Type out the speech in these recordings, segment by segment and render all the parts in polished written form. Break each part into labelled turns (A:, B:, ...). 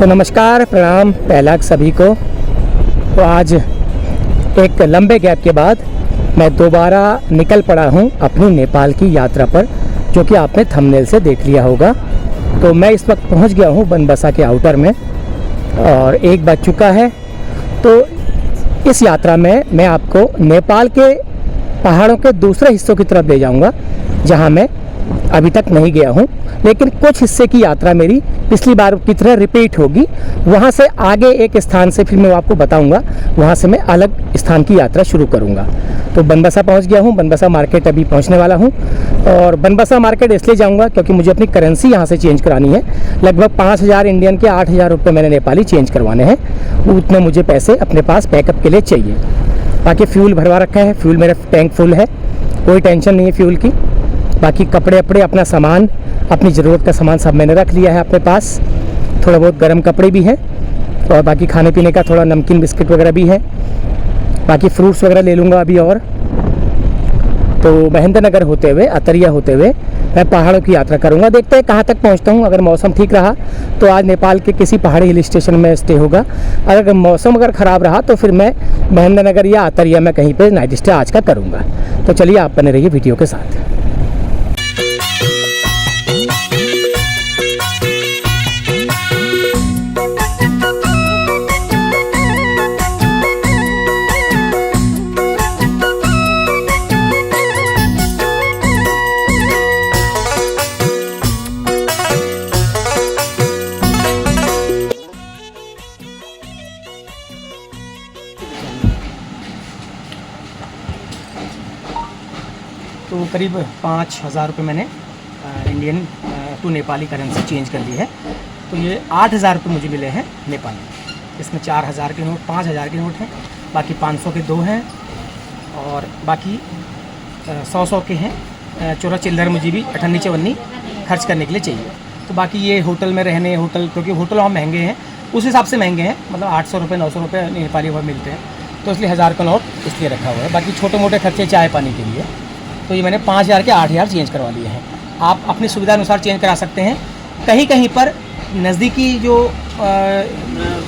A: तो नमस्कार, प्रणाम, पहला सभी को। तो आज एक लंबे गैप के बाद मैं दोबारा निकल पड़ा हूँ अपनी नेपाल की यात्रा पर, जो कि आपने थंबनेल से देख लिया होगा। तो मैं इस वक्त पहुँच गया हूँ बनबसा के आउटर में और 1 बज चुका है। तो इस यात्रा में मैं आपको नेपाल के पहाड़ों के दूसरे हिस्सों की तरफ ले जाऊँगा, जहाँ मैं अभी तक नहीं गया हूँ, लेकिन कुछ हिस्से की यात्रा मेरी पिछली बार की तरह रिपीट होगी। वहाँ से आगे एक स्थान से फिर मैं आपको बताऊँगा, वहाँ से मैं अलग स्थान की यात्रा शुरू करूँगा। तो बनबसा पहुँच गया हूँ, बनबसा मार्केट अभी पहुँचने वाला हूँ। और बनबसा मार्केट इसलिए जाऊँगा क्योंकि मुझे अपनी करेंसी यहाँ से चेंज करानी है। लगभग 5,000 इंडियन के 8,000 रुपये मैंने नेपाली चेंज करवाने हैं। उतने मुझे पैसे अपने पास बैकअप के लिए चाहिए। बाकी फ्यूल भरवा रखा है, फ्यूल मेरा टैंक फुल है, कोई टेंशन नहीं है फ्यूल की। बाकी कपड़े अपने, अपना सामान, अपनी ज़रूरत का सामान सब मैंने रख लिया है अपने पास। थोड़ा बहुत गर्म कपड़े भी हैं और बाकी खाने पीने का थोड़ा नमकीन बिस्किट वगैरह भी है। बाकी फ्रूट्स वगैरह ले लूँगा अभी। और तो महेंद्र नगर होते हुए, अतरिया होते हुए मैं पहाड़ों की यात्रा करूँगा। देखते हैं कहाँ तक पहुँचता हूँ। अगर मौसम ठीक रहा तो आज नेपाल के किसी पहाड़ी हिल स्टेशन में स्टे होगा। अगर मौसम ख़राब रहा तो फिर मैं महेंद्र नगर या अतरिया में कहीं पर नाइट स्टे आज का करूँगा। तो चलिए, आप बने रहिए वीडियो के साथ। तो करीब 5,000 रुपये मैंने Indian to Nepali currency change कर ली है। तो ये 8,000 रुपये मुझे मिले हैं नेपाली। इसमें 4,000 के नोट, 5,000 के नोट हैं, बाकी 500 के 2 हैं और बाकी 100 के हैं। चोरा चिल्लर मुझे भी अठन्नी चवन्नी खर्च करने के लिए चाहिए। तो बाकी ये होटल में रहने, क्योंकि होटल वहाँ महंगे हैं, उस हिसाब से महंगे हैं, मतलब 800 रुपये 900 रुपये नेपाली वहाँ मिलते हैं। तो इसलिए 1,000 का नोट इसलिए रखा हुआ है। बाकी छोटे मोटे खर्चे चाय पानी के लिए तो ये मैंने 5,000 के 8,000 चेंज करवा लिए हैं। आप अपनी सुविधा अनुसार चेंज करा सकते हैं। कहीं कहीं पर नज़दीकी जो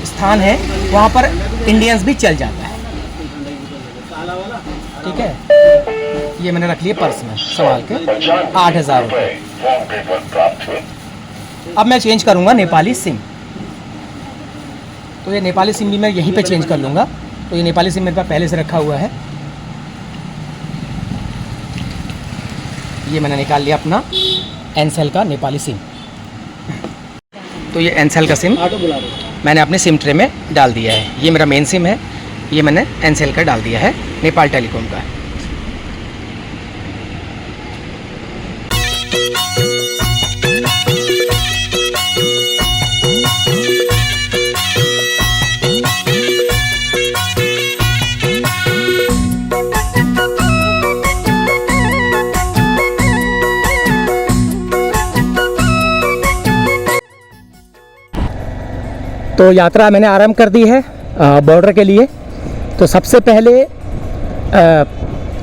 A: स्थान है वहाँ पर इंडियंस भी चल जाता है। ठीक है, ये मैंने रख लिए पर्स में संभाल के 8,000 रुपये। अब मैं चेंज करूँगा नेपाली सिम। तो ये नेपाली सिम भी मैं यहीं पे चेंज कर लूँगा। तो ये नेपाली सिम मेरे पास पहले से रखा हुआ है। ये मैंने निकाल लिया अपना एनसेल का नेपाली सिम। तो ये एनसेल का सिम मैंने अपने सिम ट्रे में डाल दिया है। ये मेरा मेन सिम है, ये मैंने एनसेल का डाल दिया है, नेपाल टेलीकॉम का। तो यात्रा मैंने आरंभ कर दी है बॉर्डर के लिए। तो सबसे पहले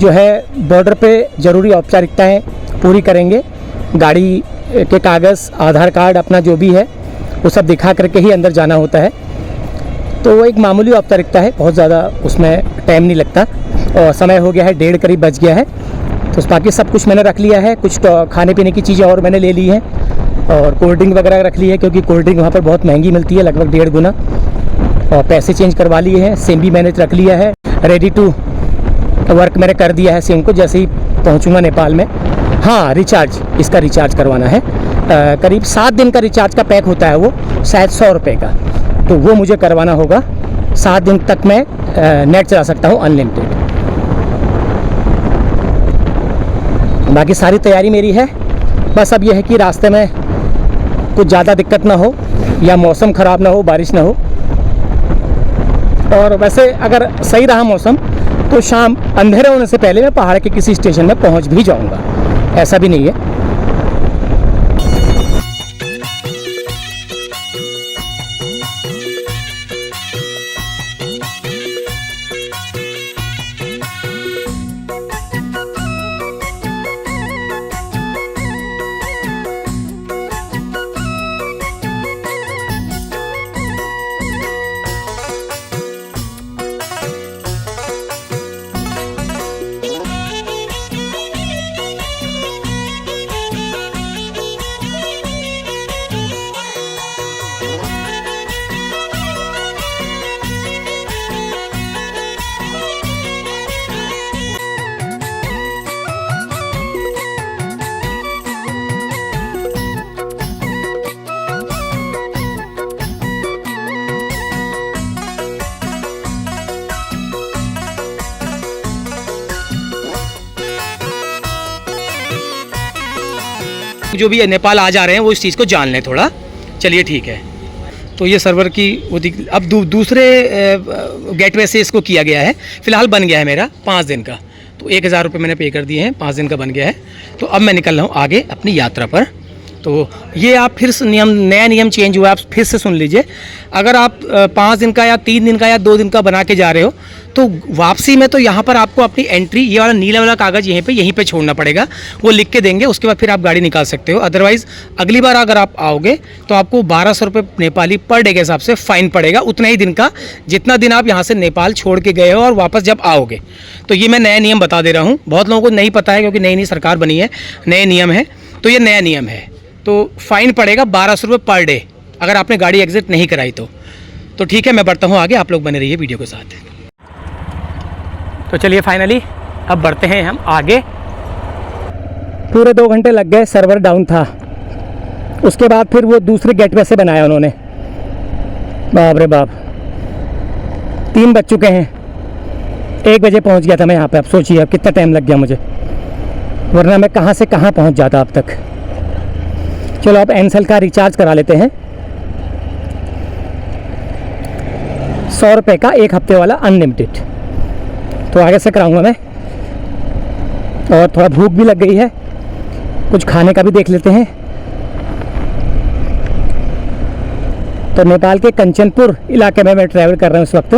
A: जो है बॉर्डर पे ज़रूरी औपचारिकताएं पूरी करेंगे। गाड़ी के कागज़, आधार कार्ड, अपना जो भी है वो सब दिखा करके ही अंदर जाना होता है। तो वो एक मामूली औपचारिकता है, बहुत ज़्यादा उसमें टाइम नहीं लगता। और समय हो गया है 1:30 करीब बज गया है। तो बाकी सब कुछ मैंने रख लिया है। कुछ तो खाने पीने की चीज़ें और मैंने ले ली हैं और कोल्ड ड्रिंक वगैरह रख ली है, क्योंकि कोल्ड ड्रिंक वहाँ पर बहुत महंगी मिलती है, लगभग 1.5 गुना। और पैसे चेंज करवा लिए हैं। सिम भी मैंने रख लिया है, रेडी टू वर्क मैंने कर दिया है सिम को जैसे ही पहुँचूँगा नेपाल में। हाँ, रिचार्ज, इसका रिचार्ज करवाना है। करीब 7 दिन का रिचार्ज का पैक होता है, वो शायद 100 रुपये का। तो वो मुझे करवाना होगा। 7 दिन तक मैं नेट चला सकता हूँ अनलिमिटेड। बाकी सारी तैयारी मेरी है। बस अब यह है कि रास्ते में कुछ ज़्यादा दिक्कत ना हो या मौसम ख़राब ना हो, बारिश ना हो। और वैसे अगर सही रहा मौसम तो शाम अंधेरे होने से पहले मैं पहाड़ के किसी स्टेशन में पहुंच भी जाऊंगा, ऐसा भी नहीं है। जो भी नेपाल आ जा रहे हैं वो इस चीज़ को जान लें थोड़ा। चलिए ठीक है। तो ये सर्वर की अब दूसरे गेटवे से इसको किया गया है। फ़िलहाल बन गया है मेरा 5 दिन का, तो 1000 रुपये मैंने पे कर दिए हैं, 5 दिन का बन गया है। तो अब मैं निकल रहा हूँ आगे अपनी यात्रा पर। तो ये आप फिर से नया नियम चेंज हुआ, आप फिर से सुन लीजिए। अगर आप 5 दिन का या 3 दिन का या 2 दिन का बना के जा रहे हो तो वापसी में तो यहाँ पर आपको अपनी एंट्री, ये वाला नीला वाला कागज़ यहीं पे छोड़ना पड़ेगा। वो लिख के देंगे, उसके बाद फिर आप गाड़ी निकाल सकते हो। अदरवाइज़ अगली बार अगर आप आओगे तो आपको 1200 रुपये नेपाली पर डे के हिसाब से फ़ाइन पड़ेगा, उतना ही दिन का जितना दिन आप यहाँ से नेपाल छोड़ के गए हो और वापस जब आओगे। तो ये मैं नया नियम बता दे रहा हूँ, बहुत लोगों को नहीं पता है क्योंकि नई सरकार बनी है, नए नियम है। तो ये नया नियम है, तो फ़ाइन पड़ेगा 1200 रुपये पर डे अगर आपने गाड़ी एग्जिट नहीं कराई तो ठीक है। मैं बढ़ता हूँ आगे, आप लोग बने रहिए वीडियो के साथ। तो चलिए फाइनली अब बढ़ते हैं हम आगे। पूरे 2 घंटे लग गए, सर्वर डाउन था। उसके बाद फिर वो दूसरे गेटवे से बनाया उन्होंने। बाप रे बाप, 3 बज चुके हैं, 1 बजे पहुंच गया था मैं यहाँ पे। अब सोचिए अब कितना टाइम लग गया मुझे, वरना मैं कहाँ से कहाँ पहुँच जाता अब तक। चलो अब एनसेल का रिचार्ज करा लेते हैं। 100 रुपये का 1 हफ्ते वाला अनलिमिटेड, तो आगे से कराऊंगा मैं। और थोड़ा भूख भी लग गई है, कुछ खाने का भी देख लेते हैं। तो नेपाल के कंचनपुर इलाके में मैं ट्रैवल कर रहा हूँ इस वक्त।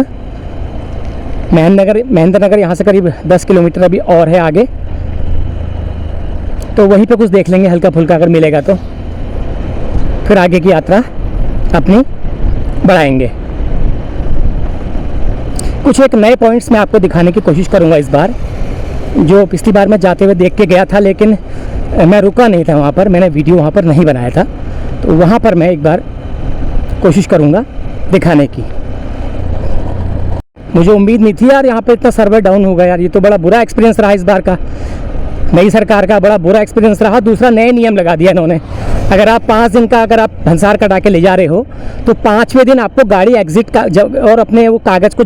A: महेंद्र नगर यहाँ से करीब 10 किलोमीटर अभी और है आगे, तो वहीं पे कुछ देख लेंगे हल्का फुल्का, अगर मिलेगा तो फिर आगे की यात्रा अपनी बढ़ाएंगे। कुछ एक नए पॉइंट्स मैं आपको दिखाने की कोशिश करूंगा इस बार, जो पिछली बार मैं जाते हुए देख के गया था, लेकिन मैं रुका नहीं था वहाँ पर, मैंने वीडियो वहाँ पर नहीं बनाया था। तो वहाँ पर मैं एक बार कोशिश करूँगा दिखाने की। मुझे उम्मीद नहीं थी यार यहाँ पे इतना सर्वर डाउन होगा यार, ये तो बड़ा बुरा एक्सपीरियंस रहा इस बार का। नई सरकार का बड़ा बुरा एक्सपीरियंस रहा। दूसरा नए नियम लगा दिया इन्होंने, अगर आप 5 दिन का अगर आप भंसार कटा के ले जा रहे हो तो 5वें दिन आपको गाड़ी एग्जिट का और अपने वो कागज़ को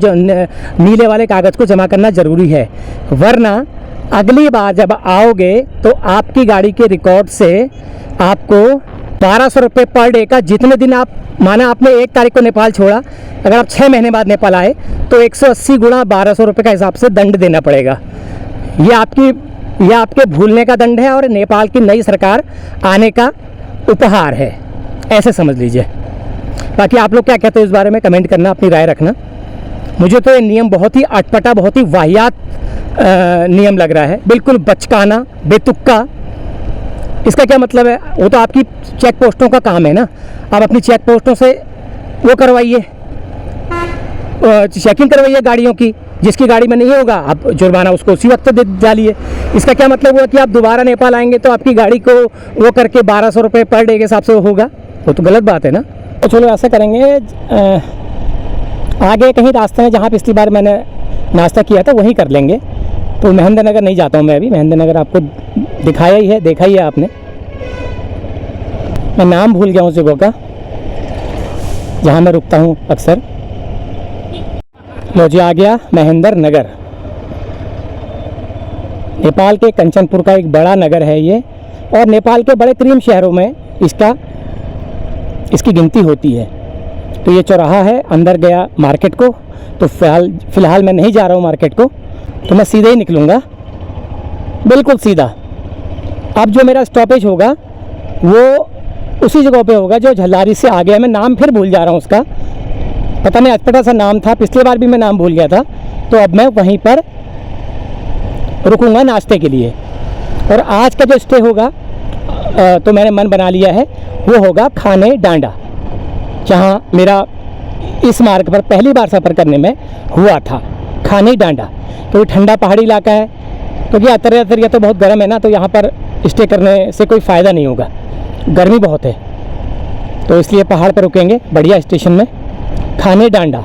A: नीले वाले कागज़ को जमा करना ज़रूरी है, वरना अगली बार जब आओगे तो आपकी गाड़ी के रिकॉर्ड से आपको 1200 रुपये पर डे का, जितने दिन आप माना आपने 1 तारीख को नेपाल छोड़ा, अगर आप 6 महीने बाद नेपाल आए तो 180 गुणा 1200 रुपये का हिसाब से दंड देना पड़ेगा। ये आपके भूलने का दंड है और नेपाल की नई सरकार आने का उपहार है, ऐसे समझ लीजिए। बाकी आप लोग क्या कहते हो इस बारे में कमेंट करना, अपनी राय रखना। मुझे तो ये नियम बहुत ही अटपटा, बहुत ही वाहियात नियम लग रहा है, बिल्कुल बचकाना, बेतुक्का। इसका क्या मतलब है? वो तो आपकी चेक पोस्टों का काम है ना, आप अपनी चेक पोस्टों से वो करवाइए, चेकिंग करवाइए गाड़ियों की। जिसकी गाड़ी में नहीं होगा आप जुर्माना उसको उसी वक्त दे डालिए। इसका क्या मतलब हुआ कि आप दोबारा नेपाल आएंगे तो आपकी गाड़ी को वो करके 1200 रुपये पर डे के हिसाब से होगा? वो तो गलत बात है ना। तो चलो ऐसा करेंगे, आगे कहीं रास्ते में जहाँ पिछली बार मैंने नाश्ता किया था वहीं कर लेंगे। तो महेंद्र नगर नहीं जाता हूँ मैं अभी, महेंद्र नगर आपको दिखाया ही है, देखा ही है आपने। मैं नाम भूल गया हूँ उस जगह का जहाँ मैं रुकता हूँ अक्सर। लो जी, आ गया महेंद्र नगर। नेपाल के कंचनपुर का एक बड़ा नगर है ये, और नेपाल के बड़े तरीन शहरों में इसकी गिनती होती है। तो ये चौराहा है, अंदर गया मार्केट को। तो फ़िलहाल मैं नहीं जा रहा हूँ मार्केट को, तो मैं सीधे ही निकलूँगा, बिल्कुल सीधा। अब जो मेरा स्टॉपेज होगा वो उसी जगह पे होगा जो झल्लारी से आ गया। मैं नाम फिर भूल जा रहा हूँ उसका, पता नहीं अटपटा सा नाम था, पिछली बार भी मैं नाम भूल गया था। तो अब मैं वहीं पर रुकूंगा नाश्ते के लिए। और आज का जो स्टे होगा तो मैंने मन बना लिया है, वो होगा खाने डांडा, जहाँ मेरा इस मार्ग पर पहली बार सफ़र करने में हुआ था। खाने डांडा क्योंकि ठंडा पहाड़ी इलाका है, क्योंकि अतरिया तो बहुत गर्म है ना, तो यहाँ पर स्टे करने से कोई फ़ायदा नहीं होगा, गर्मी बहुत है। तो इसलिए पहाड़ पर रुकेंगे बढ़िया स्टेशन में, खाने डांडा।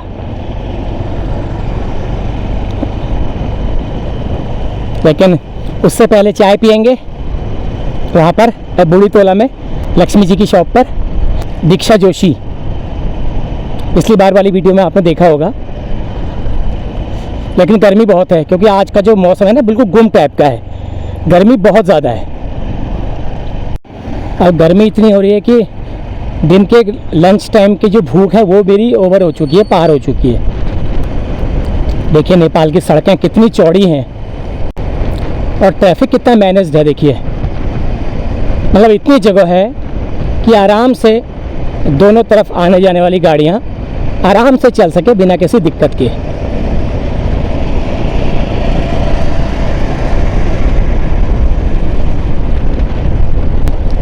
A: लेकिन उससे पहले चाय पियेंगे वहाँ पर बूढ़ी तोला में, लक्ष्मी जी की शॉप पर, दीक्षा जोशी। पिछली बार वाली वीडियो में आपने देखा होगा। लेकिन गर्मी बहुत है, क्योंकि आज का जो मौसम है ना बिल्कुल गुम टाइप का है, गर्मी बहुत ज़्यादा है। और गर्मी इतनी हो रही है कि दिन के लंच टाइम की जो भूख है वो मेरी ओवर हो चुकी है, पार हो चुकी है। देखिए नेपाल की सड़कें कितनी चौड़ी हैं और ट्रैफिक कितना मैनेज्ड है। देखिए मतलब इतनी जगह है कि आराम से दोनों तरफ आने जाने वाली गाड़ियाँ आराम से चल सके बिना किसी दिक्कत के।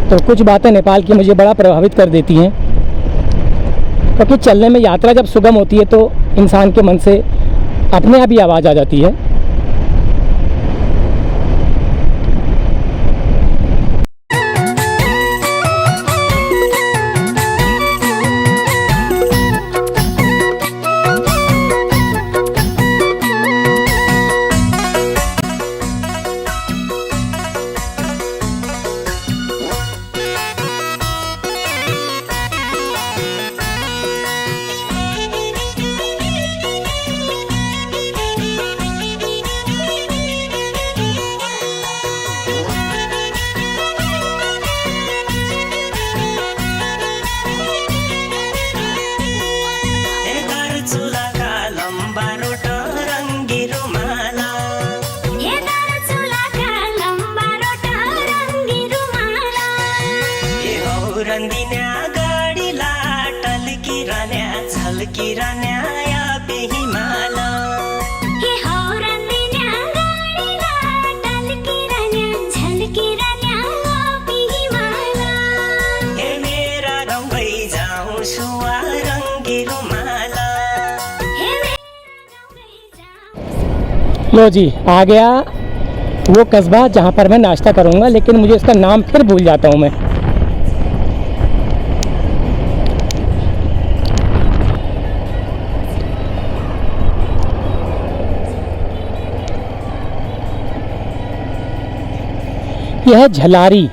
A: तो कुछ बातें नेपाल की मुझे बड़ा प्रभावित कर देती हैं, क्योंकि चलने में यात्रा जब सुगम होती है तो इंसान के मन से अपने आप ही आवाज़ आ जाती है। लो जी, आ गया वो कस्बा जहाँ पर मैं नाश्ता करूँगा, लेकिन मुझे इसका नाम फिर भूल जाता हूँ मैं। यह है झलारी।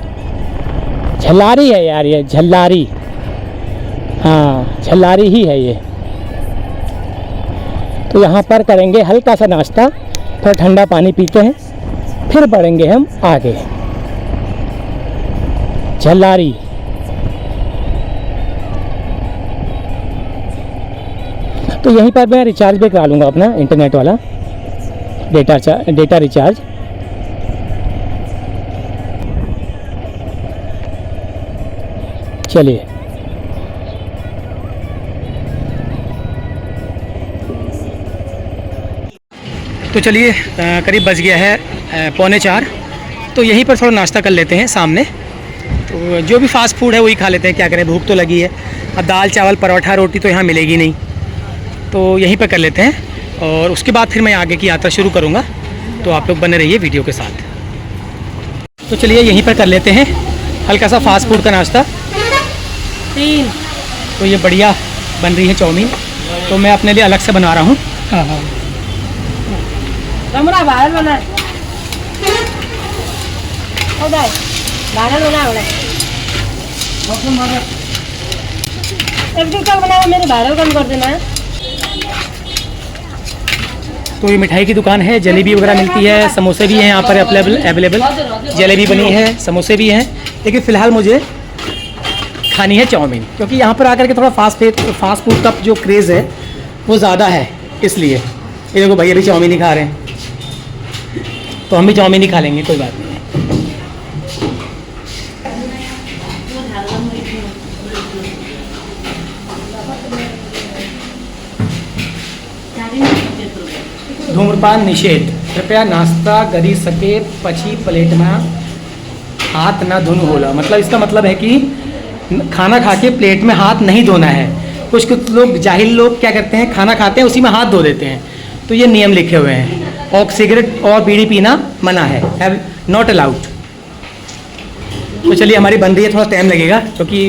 A: झलारी है यार, ये झलारी, हाँ झलारी ही है ये। तो यहाँ पर करेंगे हल्का सा नाश्ता, थोड़ा ठंडा पानी पीते हैं, फिर बढ़ेंगे हम आगे। झलारी तो यहीं पर मैं रिचार्ज भी करा लूँगा अपना इंटरनेट वाला डेटा रिचार्ज। चलिए तो चलिए करीब बज गया है 3:45। तो यहीं पर थोड़ा नाश्ता कर लेते हैं सामने। तो जो भी फास्ट फूड है वही खा लेते हैं, क्या करें, भूख तो लगी है। अब दाल चावल परोठा रोटी तो यहाँ मिलेगी नहीं, तो यहीं पर कर लेते हैं और उसके बाद फिर मैं आगे की यात्रा शुरू करूँगा। तो आप लोग बने रहिए वीडियो के साथ। तो चलिए यहीं पर कर लेते हैं हल्का सा फास्ट फूड का नाश्ता। तो ये बढ़िया बन रही है चाउमीन, तो मैं अपने लिए अलग से बना रहा हूँ। हाँ हाँ तो ये मिठाई की दुकान है, जलेबी वगैरह मिलती है, समोसे भी हैं यहाँ पर अवेलेबल। जलेबी बनी है, समोसे भी हैं, लेकिन फ़िलहाल मुझे खानी है चाउमीन, क्योंकि यहाँ पर आकर के थोड़ा फास्ट फूड का जो क्रेज़ है वो ज़्यादा है, इसलिए। ये देखो भैया भी चाउमीन ही खा रहे हैं, तो हम भी चाउमीन ही खा लेंगे, कोई बात नहीं। धूम्रपान निषेध, कृपया नाश्ता करी सके पछी प्लेट में हाथ ना धुन होला। मतलब इसका मतलब है कि खाना खा के प्लेट में हाथ नहीं धोना है। कुछ लोग जाहिल लोग क्या करते हैं, खाना खाते हैं उसी में हाथ धो देते हैं, तो ये नियम लिखे हुए हैं। और सिगरेट और बीड़ी पीना मना है, नॉट अलाउड। तो चलिए हमारी बन रही है, थोड़ा टाइम लगेगा क्योंकि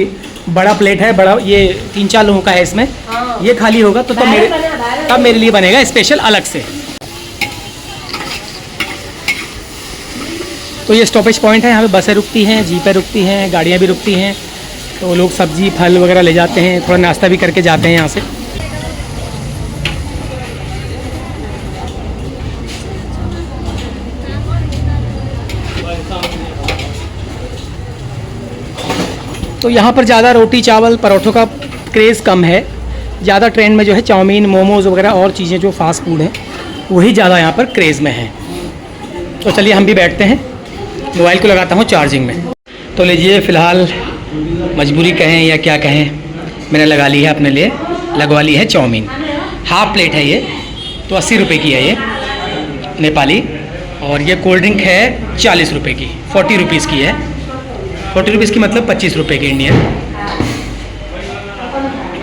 A: बड़ा प्लेट है, बड़ा ये 3-4 लोगों का है इसमें। ये खाली होगा तो तब मेरे लिए बनेगा स्पेशल अलग से। तो ये स्टॉपेज पॉइंट है, यहाँ पे बसें रुकती हैं, जीपें रुकती हैं, गाड़ियाँ भी रुकती हैं। तो लोग सब्जी फल वगैरह ले जाते हैं, थोड़ा नाश्ता भी करके जाते हैं यहाँ से। तो यहाँ पर ज़्यादा रोटी चावल परोठों का क्रेज़ कम है। ज़्यादा ट्रेंड में जो है चाउमीन मोमोज़ वगैरह और चीज़ें जो फास्ट फूड हैं वही ज़्यादा यहाँ पर क्रेज़ में हैं। तो चलिए हम भी बैठते हैं, मोबाइल को लगाता हूँ चार्जिंग में। तो लीजिए, फ़िलहाल मजबूरी कहें या क्या कहें, मैंने लगा ली है अपने लिए, लगवा ली है चाउमीन। हाफ़ प्लेट है ये, तो 80 रुपये की है ये नेपाली। और ये कोल्ड ड्रिंक है 40 रुपये की, 40 रुपीज़ की है। 40 रुपीज़ की मतलब 25 रुपये की इंडियन।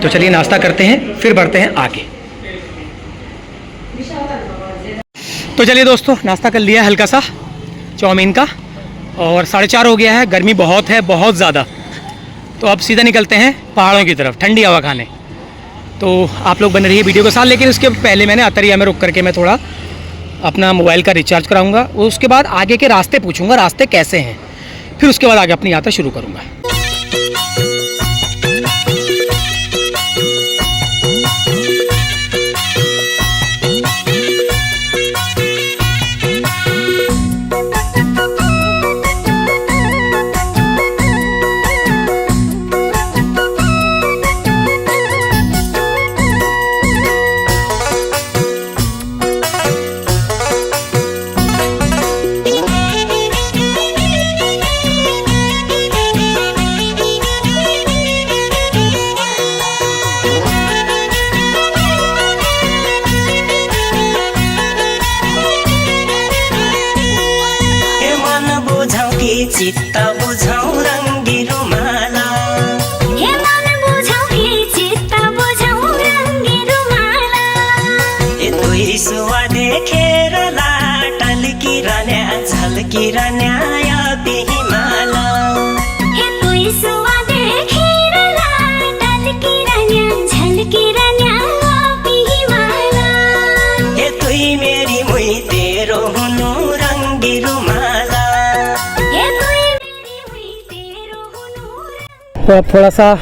A: तो चलिए नाश्ता करते हैं, फिर बढ़ते हैं आगे। तो चलिए दोस्तों, नाश्ता कर लिया हल्का सा चाउमीन का, और 4:30 हो गया है। गर्मी बहुत है, बहुत ज़्यादा। तो अब सीधा निकलते हैं पहाड़ों की तरफ ठंडी हवा खाने। तो आप लोग बने रहिए वीडियो के साथ। लेकिन उसके पहले मैंने अतरिया में रुक करके मैं थोड़ा अपना मोबाइल का रिचार्ज कराऊंगा। उसके बाद आगे के रास्ते पूछूंगा, रास्ते कैसे हैं, फिर उसके बाद आगे अपनी यात्रा शुरू करूंगा।
B: चित्त बुझाऊ रंगी रुमाला,
C: हे मन बुझाऊ कि चित्त बुझाऊ रंगी रुमाला।
B: ए तुई सुवा देखेर लाटल किरन्या झल्किरन्या बिहिमाला।
C: हे तुई सुवा देखेर लाटल किरन्या झल्किरन्या बिहिमाला।
B: ए तुई मेरी मुई तेरो हुनु रंगी रुमाला।
A: तो अब थोड़ा सा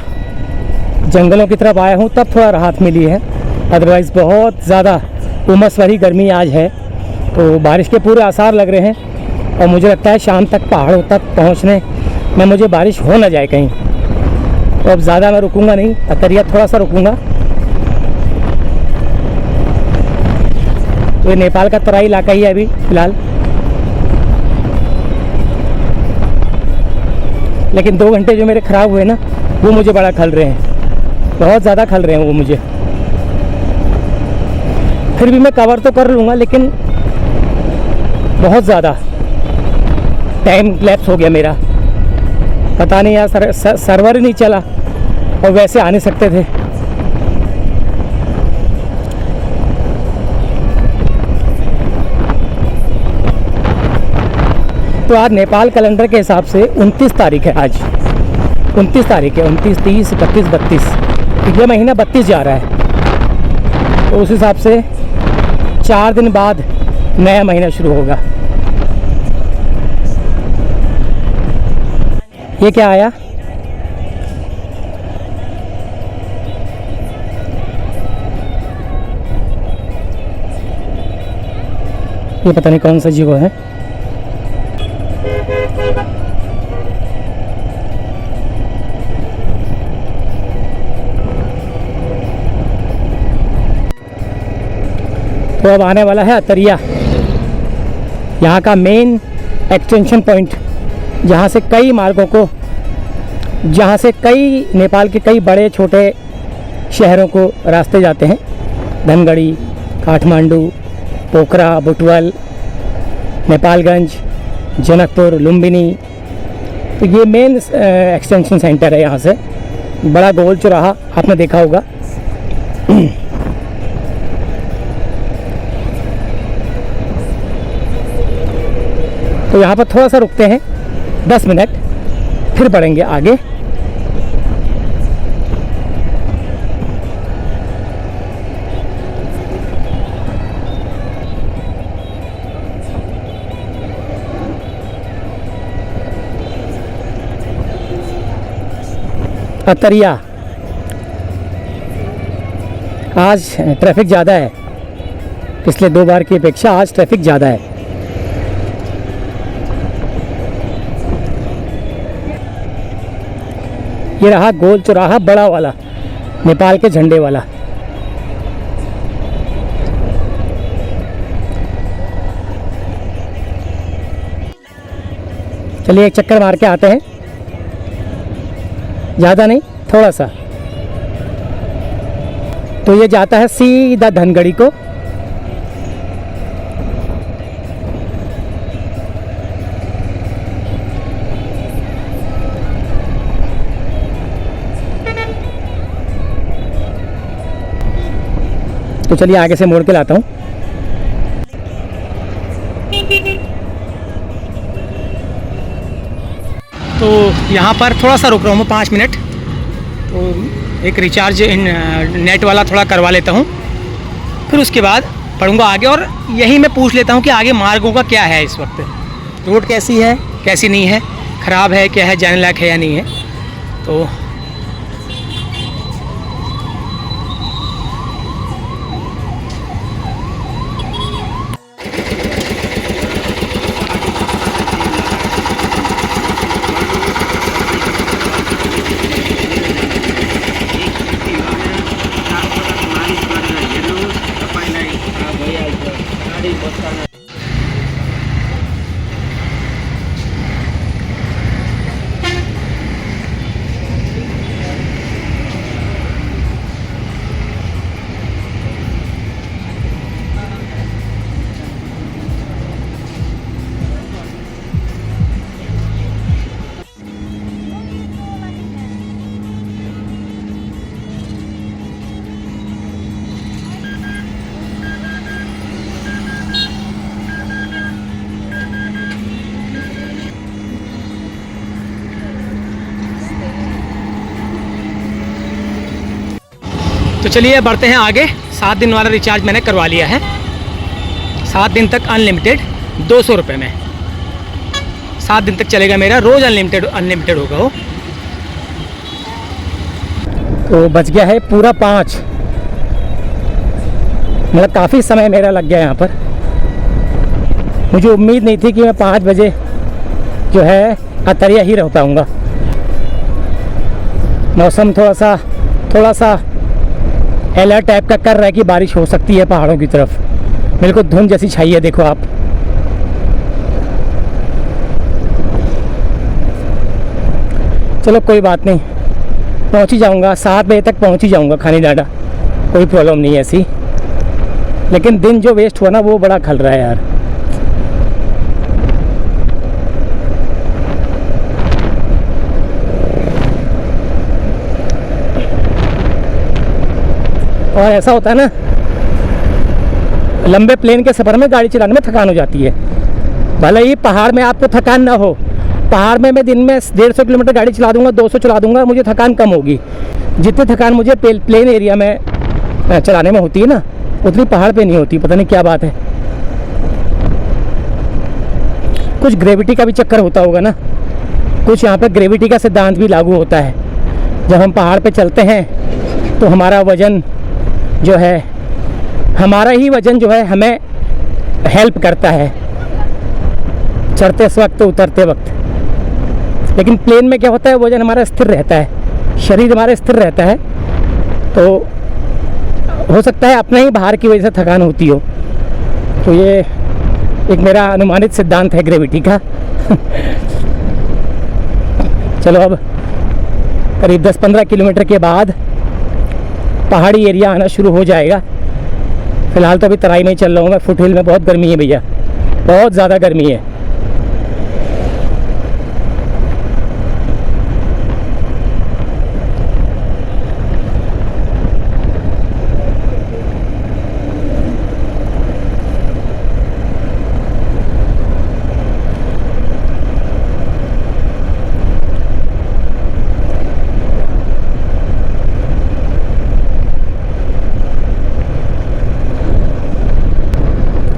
A: जंगलों की तरफ आया हूँ, तब थोड़ा राहत मिली है। अदरवाइज़ बहुत ज़्यादा उमस भरी गर्मी आज है। तो बारिश के पूरे आसार लग रहे हैं, और मुझे लगता है शाम तक पहाड़ों तक पहुँचने में मुझे बारिश हो ना जाए कहीं। तो अब ज़्यादा मैं रुकूंगा नहीं, अतरिया थोड़ा सा रुकूंगा। तो ये नेपाल का तराई इलाका ही है अभी फ़िलहाल। लेकिन 2 घंटे जो मेरे ख़राब हुए ना, वो मुझे बड़ा खल रहे हैं, बहुत ज़्यादा खल रहे हैं वो मुझे। फिर भी मैं कवर तो कर लूँगा, लेकिन बहुत ज़्यादा टाइम लैप्स हो गया मेरा। पता नहीं यार, सर्वर ही नहीं चला, और वैसे आ नहीं सकते थे। तो आज नेपाल कैलेंडर के हिसाब से 29 तारीख है आज। 29 तारीख है, 29, 30, 31, 32। ये महीना 32 जा रहा है। तो उस हिसाब से 4 दिन बाद नया महीना शुरू होगा। ये क्या आया? ये पता नहीं कौन सा जीव है। तो अब आने वाला है अतरिया, यहाँ का मेन एक्सटेंशन पॉइंट, जहाँ से कई मार्गों को, जहाँ से कई नेपाल के कई बड़े छोटे शहरों को रास्ते जाते हैं। धनगढ़ी, काठमांडू, पोखरा, बुटवल, नेपालगंज, जनकपुर, लुम्बिनी। तो ये मेन एक्सटेंशन सेंटर है। यहाँ से बड़ा गोल चौराहा आपने देखा होगा। तो यहाँ पर थोड़ा सा रुकते हैं 10 मिनट, फिर बढ़ेंगे आगे। अतरिया आज ट्रैफिक ज़्यादा है, पिछले 2 बार की अपेक्षा आज ट्रैफिक ज़्यादा है। ये रहा गोल चौराहा बड़ा वाला, नेपाल के झंडे वाला। चलिए एक चक्कर मार के आते हैं, ज़्यादा नहीं, थोड़ा सा। तो ये जाता है सीधा धनगढ़ी को। तो चलिए आगे से मोड़ के लाता हूँ। तो यहाँ पर थोड़ा सा रुक रहा हूँ मैं 5 मिनट। तो एक रिचार्ज नेट वाला थोड़ा करवा लेता हूँ, फिर उसके बाद पढ़ूँगा आगे। और यही मैं पूछ लेता हूँ कि आगे मार्गों का क्या है, इस वक्त रोड कैसी है, कैसी नहीं है, ख़राब है क्या है, जाने लायक है या नहीं है। तो चलिए बढ़ते हैं आगे। 7 दिन वाला रिचार्ज मैंने करवा लिया है, 7 दिन तक अनलिमिटेड 200 रुपये में। 7 दिन तक चलेगा मेरा, रोज़ अनलिमिटेड होगा वो। तो बच गया है पूरा 5, मतलब काफ़ी समय मेरा लग गया यहाँ पर। मुझे उम्मीद नहीं थी कि मैं 5 बजे जो है अतरिया ही रह पाऊँगा। मौसम थोड़ा सा अलर्ट टाइप का कर रहा है कि बारिश हो सकती है पहाड़ों की तरफ। मेरे को धुंध जैसी छाई है, देखो आप। चलो कोई बात नहीं, पहुंच ही जाऊंगा, 7 बजे तक पहुंच ही जाऊंगा खानी डांडा, कोई प्रॉब्लम नहीं है ऐसी। लेकिन दिन जो वेस्ट हुआ ना वो बड़ा खल रहा है यार। और ऐसा होता है ना, लंबे प्लेन के सफ़र में गाड़ी चलाने में थकान हो जाती है। भले ही पहाड़ में आपको थकान ना हो, पहाड़ में मैं दिन में 150 किलोमीटर गाड़ी चला दूंगा, 200 चला दूंगा, मुझे थकान कम होगी। जितनी थकान मुझे प्लेन एरिया में चलाने में होती है ना, उतनी पहाड़ पे नहीं होती। पता नहीं क्या बात है, कुछ ग्रेविटी का भी चक्कर होता होगा ना, कुछ यहाँ पर ग्रेविटी का सिद्धांत भी लागू होता है। जब हम पहाड़ पे चलते हैं तो हमारा वज़न जो है, हमारा ही वज़न जो है हमें हेल्प करता है चढ़ते वक्त उतरते वक्त। लेकिन प्लेन में क्या होता है, वज़न हमारा स्थिर रहता है, शरीर हमारा स्थिर रहता है। तो हो सकता है अपने ही भार की वजह से थकान होती हो। तो ये एक मेरा अनुमानित सिद्धांत है ग्रेविटी का। चलो अब करीब 10-15 किलोमीटर के बाद पहाड़ी एरिया आना शुरू हो जाएगा। फ़िलहाल तो अभी तराई में ही चल रहा हूँ मैं। फुट हिल में बहुत गर्मी है भैया, बहुत ज़्यादा गर्मी है।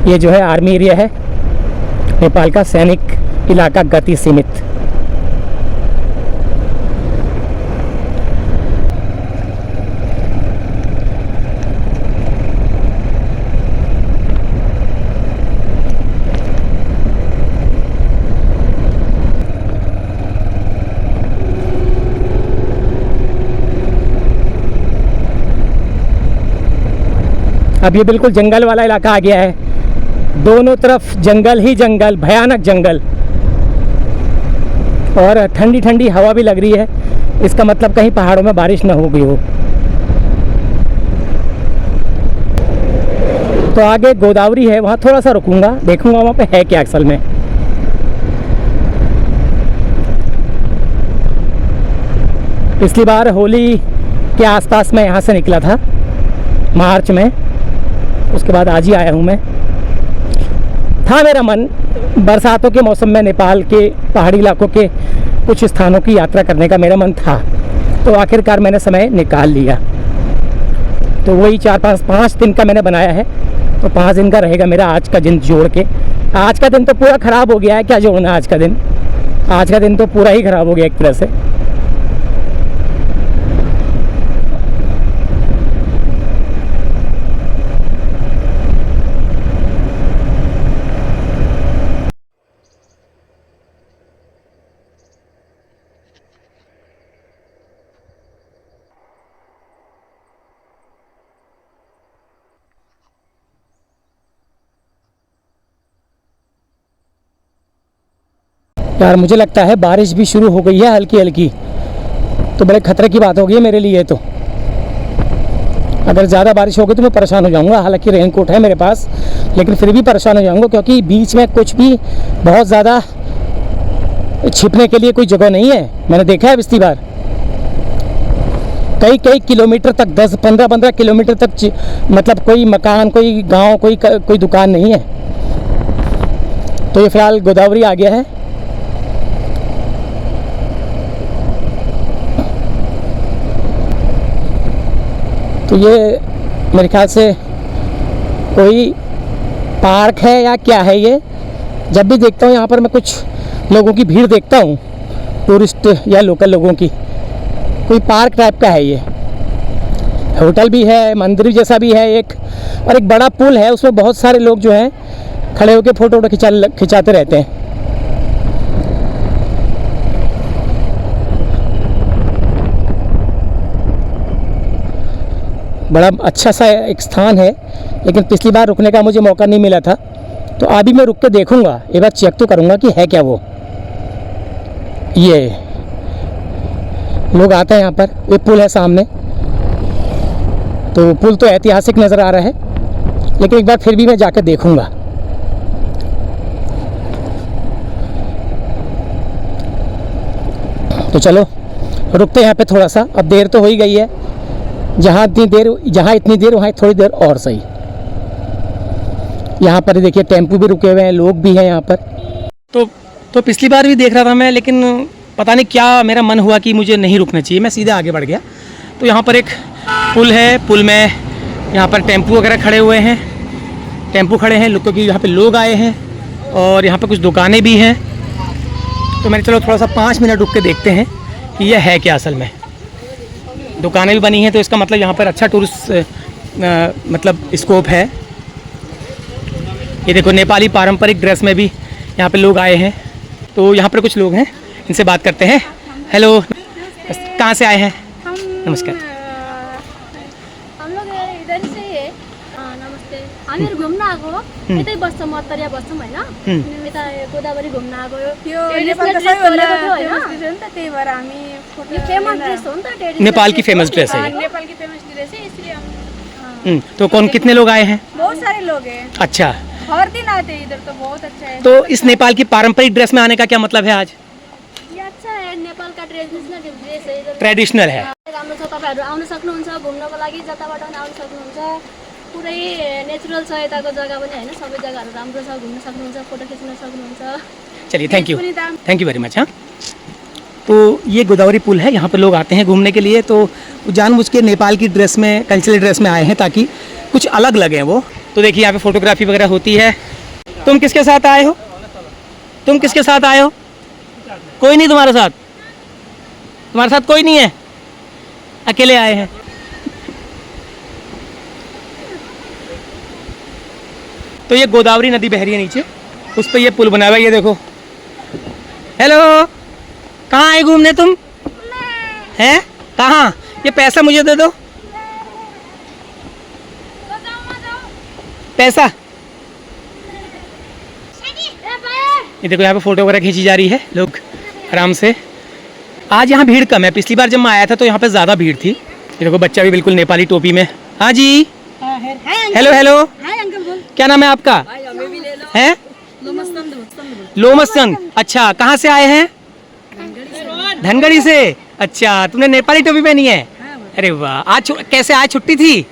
A: ये जो है आर्मी एरिया है, नेपाल का सैनिक इलाका गति सीमित। अब ये बिल्कुल जंगल वाला इलाका आ गया है, दोनों तरफ जंगल ही जंगल, भयानक जंगल, और ठंडी ठंडी हवा भी लग रही है। इसका मतलब कहीं पहाड़ों में बारिश ना हो गई हो। तो आगे गोदावरी है, वहाँ थोड़ा सा रुकूंगा, देखूंगा वहाँ पे है क्या असल में। पिछली बार होली के आसपास मैं यहाँ से निकला था, मार्च में, उसके बाद आज ही आया हूँ मैं। था मेरा मन बरसातों के मौसम में नेपाल के पहाड़ी इलाकों के कुछ स्थानों की यात्रा करने का मेरा मन था, तो आखिरकार मैंने समय निकाल लिया। तो वही 4-5 दिन का मैंने बनाया है, तो 5 दिन का रहेगा मेरा आज का दिन जोड़ के। आज का दिन तो पूरा ख़राब हो गया है, क्या जोड़ना आज का दिन, आज का दिन तो पूरा ही ख़राब हो गया एक तरह से। यार मुझे लगता है बारिश भी शुरू हो गई है हल्की हल्की, तो बड़े खतरे की बात होगी है मेरे लिए। तो अगर ज़्यादा बारिश होगी तो मैं परेशान हो जाऊंगा। हालांकि रेनकोट है मेरे पास, लेकिन फिर भी परेशान हो जाऊंगा, क्योंकि बीच में कुछ भी बहुत ज़्यादा छिपने के लिए कोई जगह नहीं है। मैंने देखा है पिछली बार, कई किलोमीटर तक, 10-15 किलोमीटर तक मतलब कोई मकान, कोई गाँव, कोई दुकान नहीं है। तो ये फ़िलहाल गोदावरी आ गया है। तो ये मेरे ख्याल से कोई पार्क है या क्या है ये। जब भी देखता हूँ यहाँ पर मैं कुछ लोगों की भीड़ देखता हूँ, टूरिस्ट या लोकल लोगों की। कोई पार्क टाइप का है ये, होटल भी है, मंदिर जैसा भी है एक, और एक बड़ा पुल है, उसमें बहुत सारे लोग जो हैं खड़े होकर फ़ोटो खिंचाते रहते हैं। बड़ा अच्छा सा एक स्थान है, लेकिन पिछली बार रुकने का मुझे मौका नहीं मिला था, तो अभी मैं रुक के देखूंगा, एक बार चेक तो करूंगा कि है क्या वो। ये लोग आते हैं यहाँ पर, ये पुल है सामने, तो पुल तो ऐतिहासिक नज़र आ रहा है, लेकिन एक बार फिर भी मैं जाकर देखूंगा। तो चलो रुकते हैं यहाँ पे थोड़ा सा, अब देर तो हो ही गई है। जहाँ इतनी देर वहाँ थोड़ी देर और सही। यहाँ पर देखिए टेम्पू भी रुके हुए हैं, लोग भी हैं यहाँ पर। तो पिछली बार भी देख रहा था मैं, लेकिन पता नहीं क्या मेरा मन हुआ कि मुझे नहीं रुकना चाहिए, मैं सीधे आगे बढ़ गया। तो यहाँ पर एक पुल है, पुल में यहाँ पर टेम्पू वगैरह खड़े हुए हैं, टेम्पू खड़े हैं क्योंकि यहाँ पे लोग आए हैं, और यहाँ पर कुछ दुकानें भी हैं। तो मैंने चलो थोड़ा सा 5 मिनट रुक के देखते हैं कि यह है क्या असल में। दुकानें भी बनी हैं, तो इसका मतलब यहाँ पर अच्छा टूरिस्ट मतलब स्कोप है। ये देखो नेपाली पारंपरिक ड्रेस में भी यहाँ पे लोग आए हैं। तो यहाँ पर कुछ लोग हैं, इनसे बात करते हैं। हेलो, कहाँ से आए हैं? नमस्कार।
D: हम लोग इधर से ही है। नमस्ते, हामीहरू घुम्न आएको हो, यतै बस्छौँ, मत्तरिया बस्छौँ होइन, यता गोदावरी घुम्न आएको यो नेपालको सबैभन्दा फेमस ड्रेस हो नि त, त्यही भएर हामी यो फेमस ड्रेस हो नि त, ट्रेडिसनल
A: नेपाल की फेमस ड्रेस है।
D: नेपाल की फेमस ड्रेस है, इसलिए हम
A: तो कितने लोग आए हैं?
D: बहुत सारे लोग हैं,
A: अच्छा,
D: हर दिन आते हैं इधर, तो बहुत अच्छा है।
A: तो इस नेपाल की पारंपरिक ड्रेस में आने का क्या मतलब है आज?
D: ये अच्छा है, नेपाल का ट्रेडिसनल ड्रेस है, इधर
A: ट्रेडिशनल है।
D: राम्रो छ, तपाईहरु आउन सक्नुहुन्छ, घुम्नको लागि जताबाट पनि आउन सक्नुहुन्छ। पुरै नेचुरल छ यताको जग्गा पनि हैन, सबै जग्गाहरु राम्रो छ, घुम्न सक्नुहुन्छ, फोटो खिच्न सक्नुहुन्छ।
A: चलिए, थैंक यू वेरी मच। हाँ, तो ये गोदावरी पुल है, यहाँ पे लोग आते हैं घूमने के लिए, तो जानबूझ के नेपाल की ड्रेस में, कल्चरल ड्रेस में आए हैं ताकि कुछ अलग लगे वो। तो देखिए यहाँ पे फोटोग्राफी वगैरह होती है। तुम किसके साथ आए हो? तुम किसके साथ आए हो? कोई नहीं तुम्हारे साथ? तुम्हारे साथ कोई नहीं है, अकेले आए हैं। तो ये गोदावरी नदी बह रही है नीचे, उस पर ये पुल बना हुआ है, ये देखो। हेलो, कहाँ आए घूमने तुम? हैं? कहाँ? ये पैसा मुझे दे दो। पैसा। ये देखो यहाँ पे फोटो वगैरह खींची जा रही है, लोग आराम से। आज यहाँ भीड़ कम है, पिछली बार जब मैं आया था तो यहाँ पे ज़्यादा भीड़ थी। ये देखो बच्चा भी बिल्कुल नेपाली टोपी में। हाँ जी, हेलो हेलो, क्या नाम है आपका? हैं? लोमस चंद। अच्छा, कहाँ से आए हैं? धनगढ़ी से। अच्छा, तुमने नेपाली टोपी पहनी है? अरे वाह, आज कैसे, आज छुट्टी थी?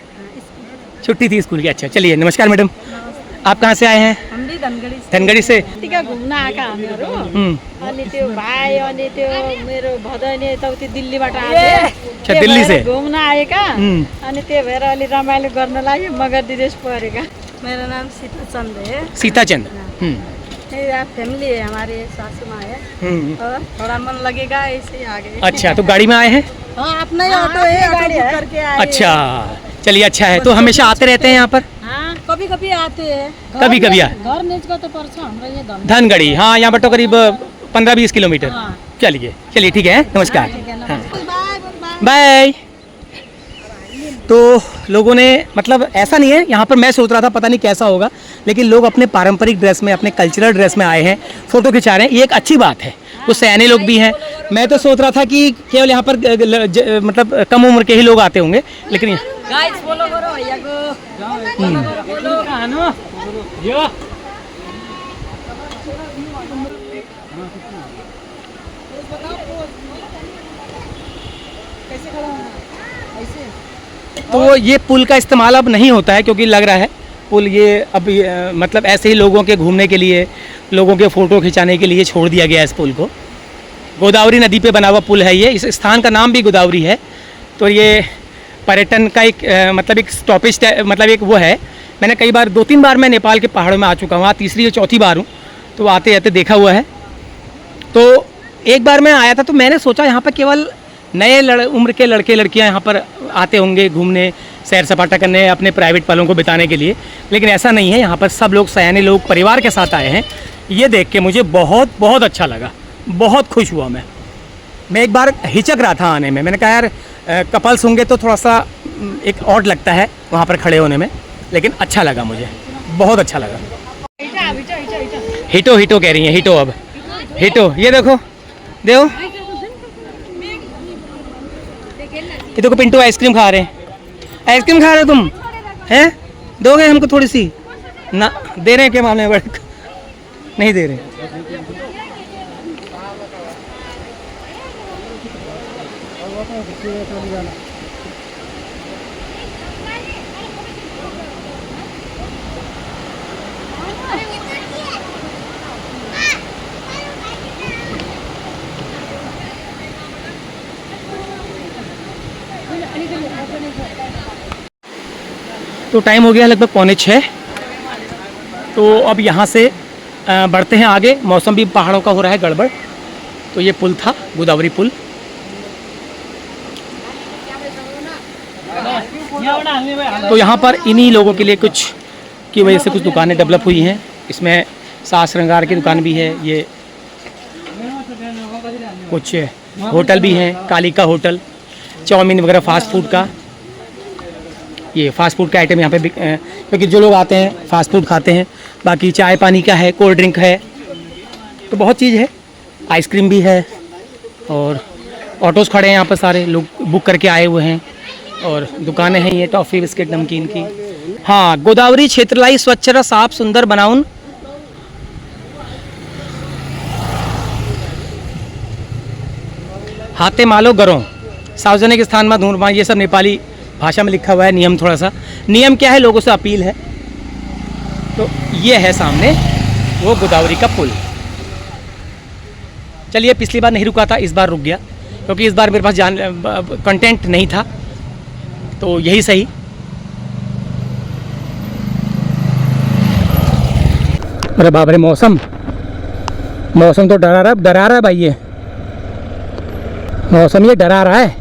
A: छुट्टी थी स्कूल की। अच्छा, चलिए, नमस्कार मैडम, आप कहाँ से आए हैं?
E: हम भी
A: धनगढ़ी से।
E: घुम्न आएका हामीहरू अनि त्यो भाइ अनि त्यो मेरो भदैनी यताउति दिल्लीबाट आए।
A: अच्छा, दिल्ली से
E: घुम्न आएका अनि त्यही भएर अलि रमाइलो गर्न लागि मगर विदेश परेका। मेरा नाम सीता चंद है।
A: सीता चंद।
E: फैमिली है हमारे, सासू माँ है और थोड़ा मन लगेगा ऐसे ही आ गए।
A: अच्छा, तो गाड़ी में आए हैं?
E: हाँ, अपना ही ऑटो है, गाड़ी करके आए।
A: अच्छा, चलिए, अच्छा है। तो हमेशा आते रहते हैं यहाँ पर?
E: हाँ, कभी कभी आते हैं।
A: कभी कभी
E: घर नजिक तो पर्छ हाम्रो यहाँ
A: धनगढ़ी। हाँ, यहाँ पर तो करीब 15-20 किलोमीटर। चलिए चलिए, ठीक है, नमस्कार। हाँ, बाय। तो लोगों ने, मतलब ऐसा नहीं है यहाँ पर, मैं सोच रहा था पता नहीं कैसा होगा, लेकिन लोग अपने पारंपरिक ड्रेस में, अपने कल्चरल ड्रेस में आए हैं, फ़ोटो खिंचा रहे हैं। ये एक अच्छी बात है। कुछ सयाने लोग भी हैं। मैं तो सोच रहा था कि केवल यहाँ पर मतलब कम उम्र के ही लोग आते होंगे, लेकिन
E: गाइस फॉलो करो भैया को।
A: तो ये पुल का इस्तेमाल अब नहीं होता है, क्योंकि लग रहा है पुल ये अब मतलब ऐसे ही लोगों के घूमने के लिए, लोगों के फ़ोटो खिंचाने के लिए छोड़ दिया गया है इस पुल को। गोदावरी नदी पे बना हुआ पुल है ये। इस स्थान का नाम भी गोदावरी है। तो ये पर्यटन का एक मतलब एक स्टॉपेज, मतलब एक वो है। मैंने कई बार, 2-3 बार मैं नेपाल के पहाड़ों में आ चुका हूँ, तीसरी या चौथी बार हूँ, तो आते आते देखा हुआ है। तो एक बार मैं आया था तो मैंने सोचा यहाँ पर केवल नए उम्र के लड़के लड़कियाँ यहाँ पर आते होंगे घूमने, सैर सपाटा करने, अपने प्राइवेट पलों को बिताने के लिए, लेकिन ऐसा नहीं है। यहाँ पर सब लोग, सयाने लोग, परिवार के साथ आए हैं। ये देख के मुझे बहुत बहुत अच्छा लगा, बहुत खुश हुआ मैं एक बार हिचक रहा था आने में। मैंने कहा यार कपल्स होंगे तो थोड़ा सा एक ऑड लगता है वहाँ पर खड़े होने में, लेकिन अच्छा लगा, मुझे बहुत अच्छा लगा। हिटो हिटो कह रही हैं, हिटो, अब हिटो। ये देखो ये देखो, पिंटू आइसक्रीम खा रहे हैं। आइसक्रीम खा रहे हो तुम? हैं? दोगे हमको थोड़ी सी? ना दे रहे हैं क्या मामले में? नहीं दे रहे। तो टाइम हो गया लगभग 5:45। तो अब यहाँ से बढ़ते हैं आगे। मौसम भी पहाड़ों का हो रहा है गड़बड़। तो ये पुल था, गोदावरी पुल। तो यहाँ पर इन्हीं लोगों के लिए कुछ की वजह से कुछ दुकानें डेवलप हुई हैं। इसमें साज श्रृंगार की दुकान भी है, ये कुछ होटल भी हैं, कालिका होटल, चाउमीन वगैरह फास्ट फूड का। ये फास्ट फूड का आइटम यहाँ पे क्योंकि जो लोग आते हैं फास्ट फूड खाते हैं। बाकी चाय पानी का है, कोल्ड ड्रिंक है, तो बहुत चीज़ है। आइसक्रीम भी है और ऑटोज़ खड़े हैं यहाँ पर, सारे लोग बुक करके आए हुए हैं। और दुकानें हैं ये टॉफ़ी बिस्किट नमकीन की। हाँ, गोदावरी क्षेत्रलाई स्वच्छ र साफ सुंदर बनाउन। हाथे मालो गरों, सार्वजनिक स्थान में धूम्रपान, ये सब नेपाली भाषा में लिखा हुआ है। नियम, थोड़ा सा नियम क्या है, लोगों से अपील है। तो ये है सामने वो गोदावरी का पुल। चलिए, पिछली बार नहीं रुका था, इस बार रुक गया, क्योंकि इस बार मेरे पास कंटेंट नहीं था, तो यही सही। अरे बाप रे, मौसम तो डरा रहा है भाई। ये मौसम ये डरा रहा है।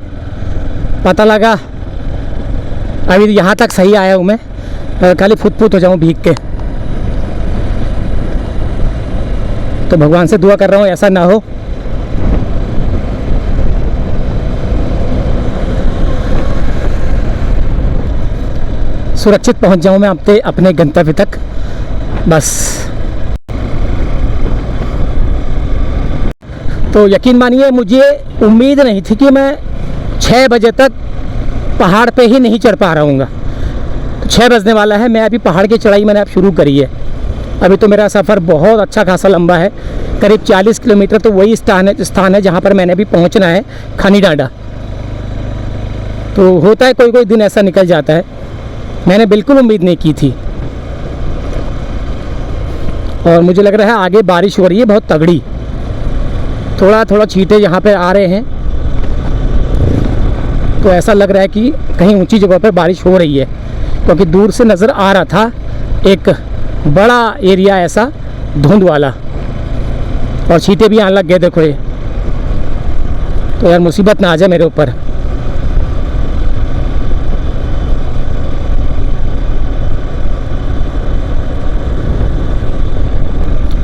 A: पता लगा अभी यहाँ तक सही आया हूँ मैं, खाली फुट हो जाऊँ भीग के। तो भगवान से दुआ कर रहा हूँ ऐसा ना हो। सुरक्षित पहुंच जाऊं मैं अपने गंतव्य तक बस। तो यकीन मानिए मुझे उम्मीद नहीं थी कि मैं 6 बजे तक पहाड़ पे ही नहीं चढ़ पा रहूँगा। 6 बजने वाला है, मैं अभी पहाड़ की चढ़ाई मैंने अब शुरू करी है। अभी तो मेरा सफ़र बहुत अच्छा खासा लंबा है, करीब 40 किलोमीटर। तो वही स्थान है जहाँ पर मैंने अभी पहुँचना है, खानी डांडा। तो होता है कोई कोई दिन ऐसा निकल जाता है, मैंने बिल्कुल उम्मीद नहीं की थी। और मुझे लग रहा है आगे बारिश हो रही है बहुत तगड़ी, थोड़ा थोड़ा छींटे यहाँ पे आ रहे हैं। तो ऐसा लग रहा है कि कहीं ऊंची जगह पर बारिश हो रही है, क्योंकि दूर से नज़र आ रहा था एक बड़ा एरिया ऐसा धुंध वाला, और छींटे भी आने लग गए। देखो ये तो यार मुसीबत ना आ जाए मेरे ऊपर।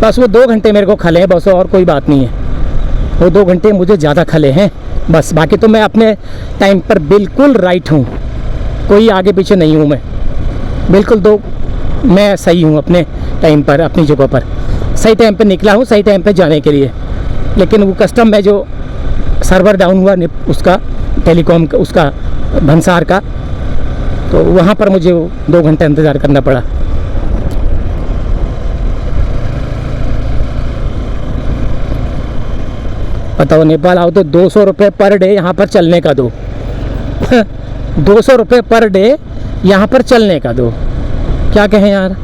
A: बस वो 2 घंटे मेरे को खले हैं बस, और कोई बात नहीं है। वो 2 घंटे मुझे ज़्यादा खले हैं बस, बाकी तो मैं अपने टाइम पर बिल्कुल राइट हूँ, कोई आगे पीछे नहीं हूँ मैं, बिल्कुल मैं सही हूँ अपने टाइम पर, अपनी जगह पर सही टाइम पर निकला हूँ, सही टाइम पर जाने के लिए। लेकिन वो कस्टम में जो सर्वर डाउन हुआ उसका, टेलीकॉम का, उसका भंसार का, तो वहाँ पर मुझे 2 घंटे इंतज़ार करना पड़ा। बताओ, नेपाल आओ तो 200 रुपये पर डे यहाँ पर चलने का दो 200 रुपये पर डे यहाँ पर चलने का दो, क्या कहें यार।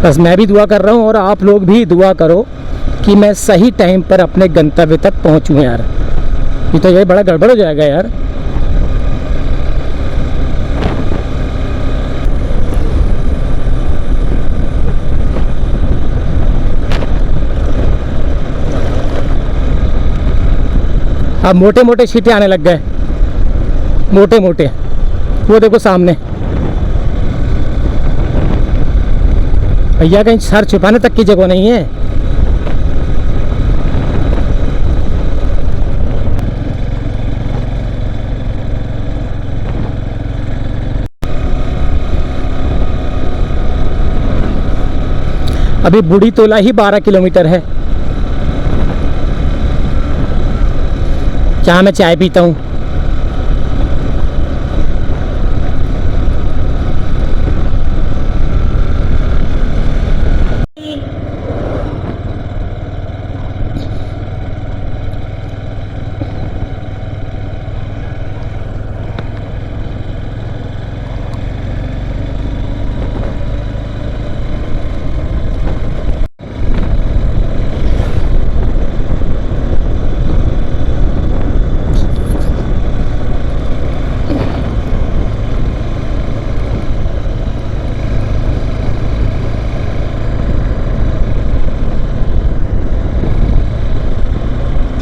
A: बस मैं भी दुआ कर रहा हूँ और आप लोग भी दुआ करो कि मैं सही टाइम पर अपने गंतव्य तक पहुँचूँ यार। ये तो ये बड़ा गड़बड़ हो जाएगा यार। अब मोटे मोटे छींटे आने लग गए, मोटे मोटे, वो देखो सामने। भैया कहीं सर छुपाने तक की जगह नहीं है। अभी बूढ़ी तोला ही 12 किलोमीटर है। क्या मैं चाय पीता हूँ।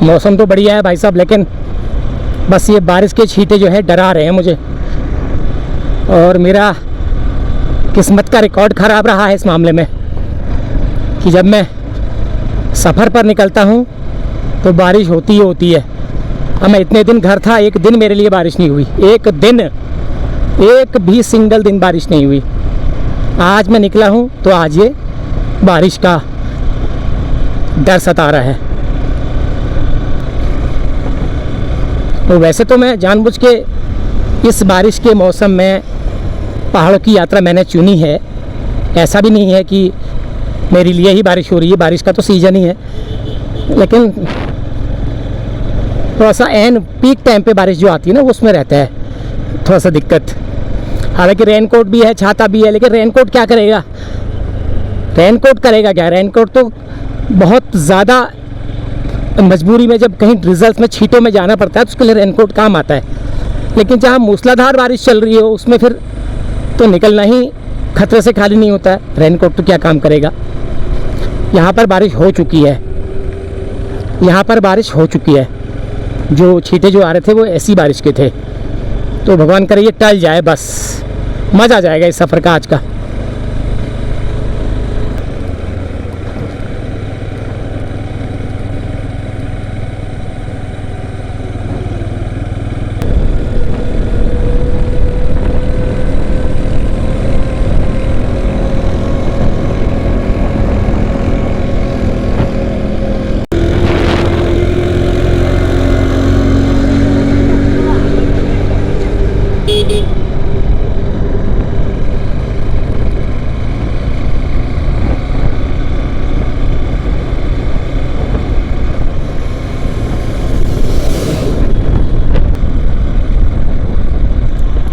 A: मौसम तो बढ़िया है भाई साहब, लेकिन बस ये बारिश के छींटे जो है डरा रहे हैं मुझे। और मेरा किस्मत का रिकॉर्ड ख़राब रहा है इस मामले में कि जब मैं सफ़र पर निकलता हूँ तो बारिश होती ही होती है। अब मैं इतने दिन घर था, एक दिन मेरे लिए बारिश नहीं हुई, एक दिन, एक भी सिंगल दिन बारिश नहीं हुई। आज मैं निकला हूँ तो आज ये बारिश का डर सता रहा है। तो वैसे तो मैं जानबूझ के इस बारिश के मौसम में पहाड़ों की यात्रा मैंने चुनी है, ऐसा भी नहीं है कि मेरे लिए ही बारिश हो रही है, बारिश का तो सीज़न ही है। लेकिन थोड़ा सा एन पीक टाइम पे बारिश जो आती है ना, उसमें रहता है थोड़ा सा दिक्कत। हालांकि रेनकोट भी है, छाता भी है, लेकिन रेनकोट क्या करेगा, रेनकोट करेगा क्या। रेनकोट तो बहुत ज़्यादा मजबूरी में, जब कहीं ड्रिजल्स में, छींटों में जाना पड़ता है तो उसके लिए रेनकोट काम आता है। लेकिन जहाँ मूसलाधार बारिश चल रही हो उसमें फिर तो निकलना ही खतरे से खाली नहीं होता है, रेनकोट तो क्या काम करेगा। यहाँ पर बारिश हो चुकी है, यहाँ पर बारिश हो चुकी है। जो छींटे जो आ रहे थे वो ऐसी बारिश के थे। तो भगवान करे ये टल जाए, बस मज़ा आ जाएगा इस सफ़र का आज का।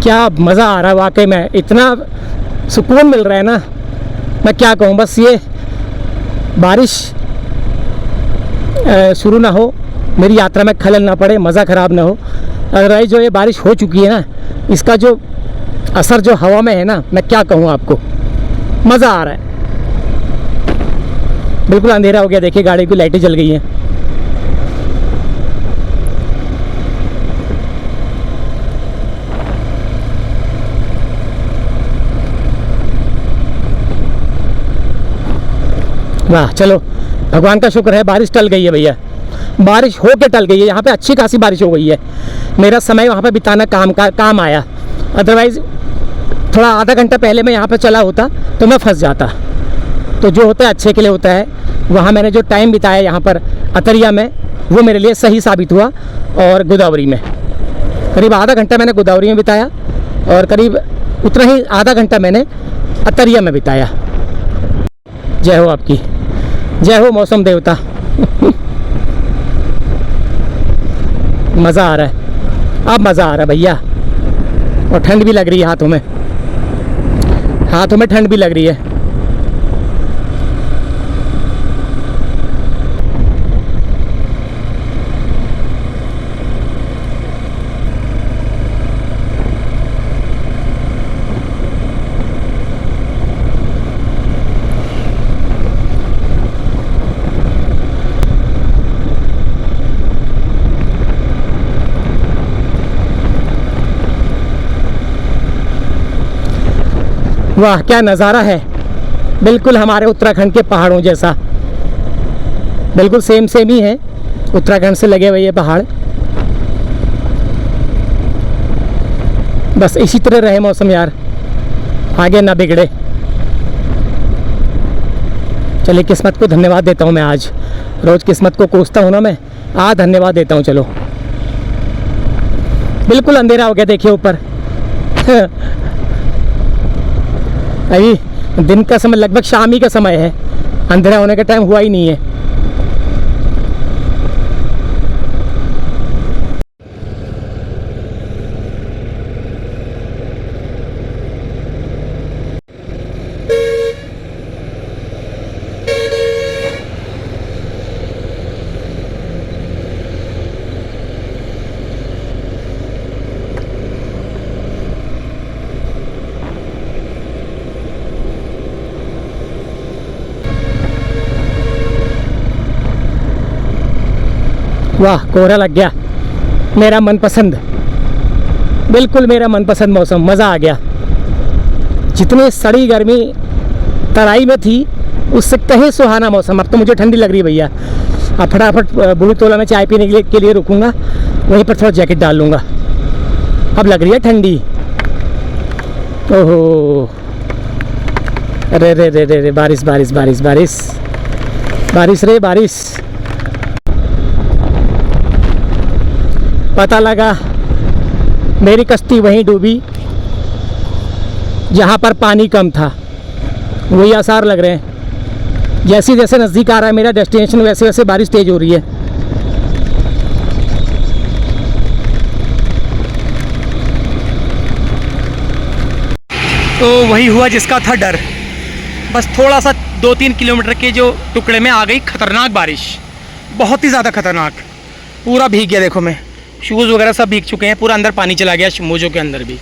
A: क्या मज़ा आ रहा है वाकई में, इतना सुकून मिल रहा है ना, मैं क्या कहूँ। बस ये बारिश शुरू ना हो, मेरी यात्रा में खलल ना पड़े, मज़ा ख़राब ना हो। अदरवाइज जो ये बारिश हो चुकी है ना, इसका जो असर जो हवा में है ना, मैं क्या कहूँ आपको, मज़ा आ रहा है। बिल्कुल अंधेरा हो गया, देखिए गाड़ी की लाइटें जल गई हैं। वाह, चलो भगवान का शुक्र है बारिश टल गई है भैया, बारिश हो के टल गई है। यहाँ पे अच्छी खासी बारिश हो गई है, मेरा समय वहाँ पे बिताना काम आया। अदरवाइज़ थोड़ा आधा घंटा पहले मैं यहाँ पे चला होता तो मैं फंस जाता। तो जो होता है अच्छे के लिए होता है। वहाँ मैंने जो टाइम बिताया यहाँ पर अतरिया में, वो मेरे लिए सही साबित हुआ। और गोदावरी में करीब आधा घंटा मैंने गोदावरी में बिताया, और करीब उतना ही आधा घंटा मैंने अतरिया में बिताया। जय हो आपकी, जय हो मौसम देवता। मज़ा आ रहा है, अब मज़ा आ रहा है भैया। और ठंड भी लग रही है, हाथों में ठंड भी लग रही है। वाह, क्या नज़ारा है, बिल्कुल हमारे उत्तराखंड के पहाड़ों जैसा, बिल्कुल सेम ही है। उत्तराखंड से लगे हुए ये पहाड़। बस इसी तरह रहे मौसम यार, आगे ना बिगड़े। चलिए, किस्मत को धन्यवाद देता हूँ मैं आज। रोज़ किस्मत को कोसता हूँ ना मैं, आज धन्यवाद देता हूँ। चलो, बिल्कुल अंधेरा हो गया, देखिए ऊपर। अभी दिन का समय, लगभग शाम ही का समय है, अंधेरा होने का टाइम हुआ ही नहीं है। वाह, कोहरा लग गया, मेरा मनपसंद, बिल्कुल मेरा मनपसंद मौसम। मज़ा आ गया। जितनी सड़ी गर्मी तराई में थी, उससे कहीं सुहाना मौसम। अब तो मुझे ठंडी लग रही है भैया। अब फटाफट बूढ़ी तोला में चाय पीने के लिए रुकूंगा, वहीं पर थोड़ा जैकेट डाल लूँगा। अब लग रही है ठंडी। ओहो, अरे रे रे रे रे, बारिश बारिश बारिश बारिश बारिश रे बारिश। पता लगा मेरी कश्ती वहीं डूबी जहाँ पर पानी कम था। वही आसार लग रहे हैं। जैसे जैसे नज़दीक आ रहा है मेरा डेस्टिनेशन, वैसे वैसे बारिश तेज़ हो रही है। तो वही हुआ जिसका था डर। बस थोड़ा सा 2-3 किलोमीटर के जो टुकड़े में आ गई खतरनाक बारिश, बहुत ही ज़्यादा खतरनाक। पूरा भीग गया, देखो मैं, शूज़ वगैरह सब भीग चुके हैं, पूरा अंदर पानी चला गया, मोजों के अंदर भी।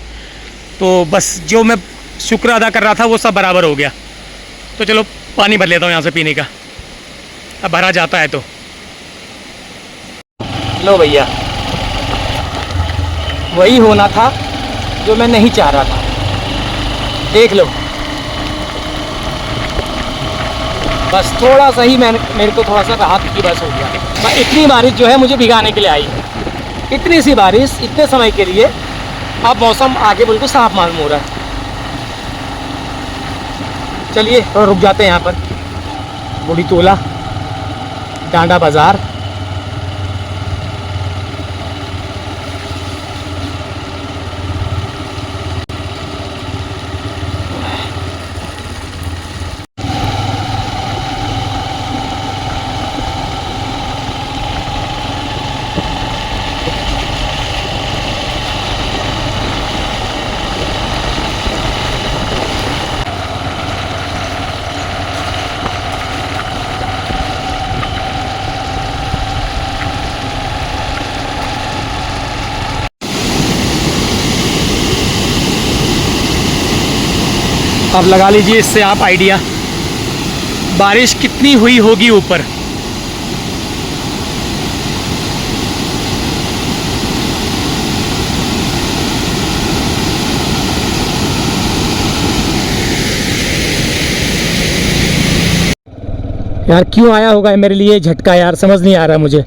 A: तो बस जो मैं शुक्र अदा कर रहा था वो सब बराबर हो गया। तो चलो पानी भर लेता हूँ यहाँ से पीने का, अब भरा जाता है तो। लो भैया, वही होना था जो मैं नहीं चाह रहा था, देख लो। बस थोड़ा सा ही मेरे को थोड़ा सा राहत की बस हो गया। बस इतनी बारिश जो है मुझे भिगाने के लिए आई, इतनी सी बारिश इतने समय के लिए। अब मौसम आगे बिल्कुल साफ मालूम हो रहा है। चलिए थोड़ा रुक जाते हैं यहाँ पर। बूढ़ी तोला, डांडा बाज़ार। अब लगा लीजिए इससे आप आइडिया बारिश कितनी हुई होगी ऊपर। यार क्यों आया होगा मेरे लिए झटका यार, समझ नहीं आ रहा मुझे।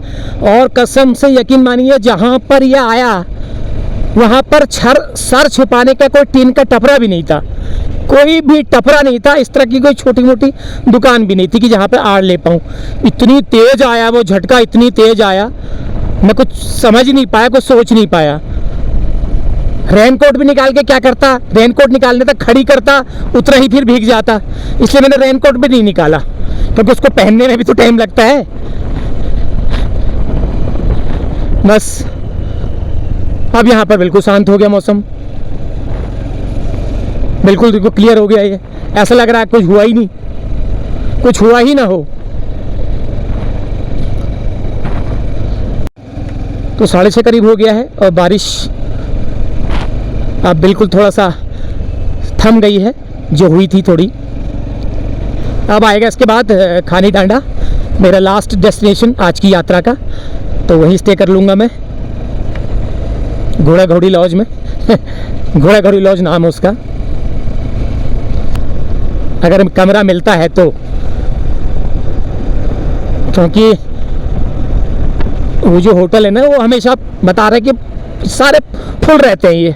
A: और कसम से यकीन मानिए जहाँ पर यह आया वहाँ पर सर छुपाने का कोई टीन का टपरा भी नहीं था, कोई भी टपरा नहीं था, इस तरह की कोई छोटी मोटी दुकान भी नहीं थी कि जहाँ पे आड़ ले पाऊँ। इतनी तेज़ आया वो झटका, इतनी तेज़ आया मैं कुछ समझ नहीं पाया, कुछ सोच नहीं पाया। रेनकोट भी निकाल के क्या करता, रेनकोट निकालने तक खड़ी करता, उतना ही फिर भीग जाता, इसलिए मैंने रेनकोट भी नहीं निकाला क्योंकि उसको पहनने में भी तो टाइम लगता है। बस अब यहाँ पर बिल्कुल शांत हो गया मौसम, बिल्कुल देखो क्लियर हो गया। ये ऐसा लग रहा है कुछ हुआ ही नहीं, कुछ हुआ ही ना हो। तो 6:30 करीब हो गया है और बारिश अब बिल्कुल थोड़ा सा थम गई है, जो हुई थी थोड़ी। अब आएगा इसके बाद खानी डांडा, मेरा लास्ट डेस्टिनेशन आज की यात्रा का, तो वहीं स्टे कर लूँगा मैं घोड़ा घोड़ी लॉज में घोड़ा घोड़ी लॉज नाम है उसका, अगर कमरा मिलता है तो, क्योंकि वो जो होटल है ना वो हमेशा बता रहे कि सारे फुल रहते हैं, ये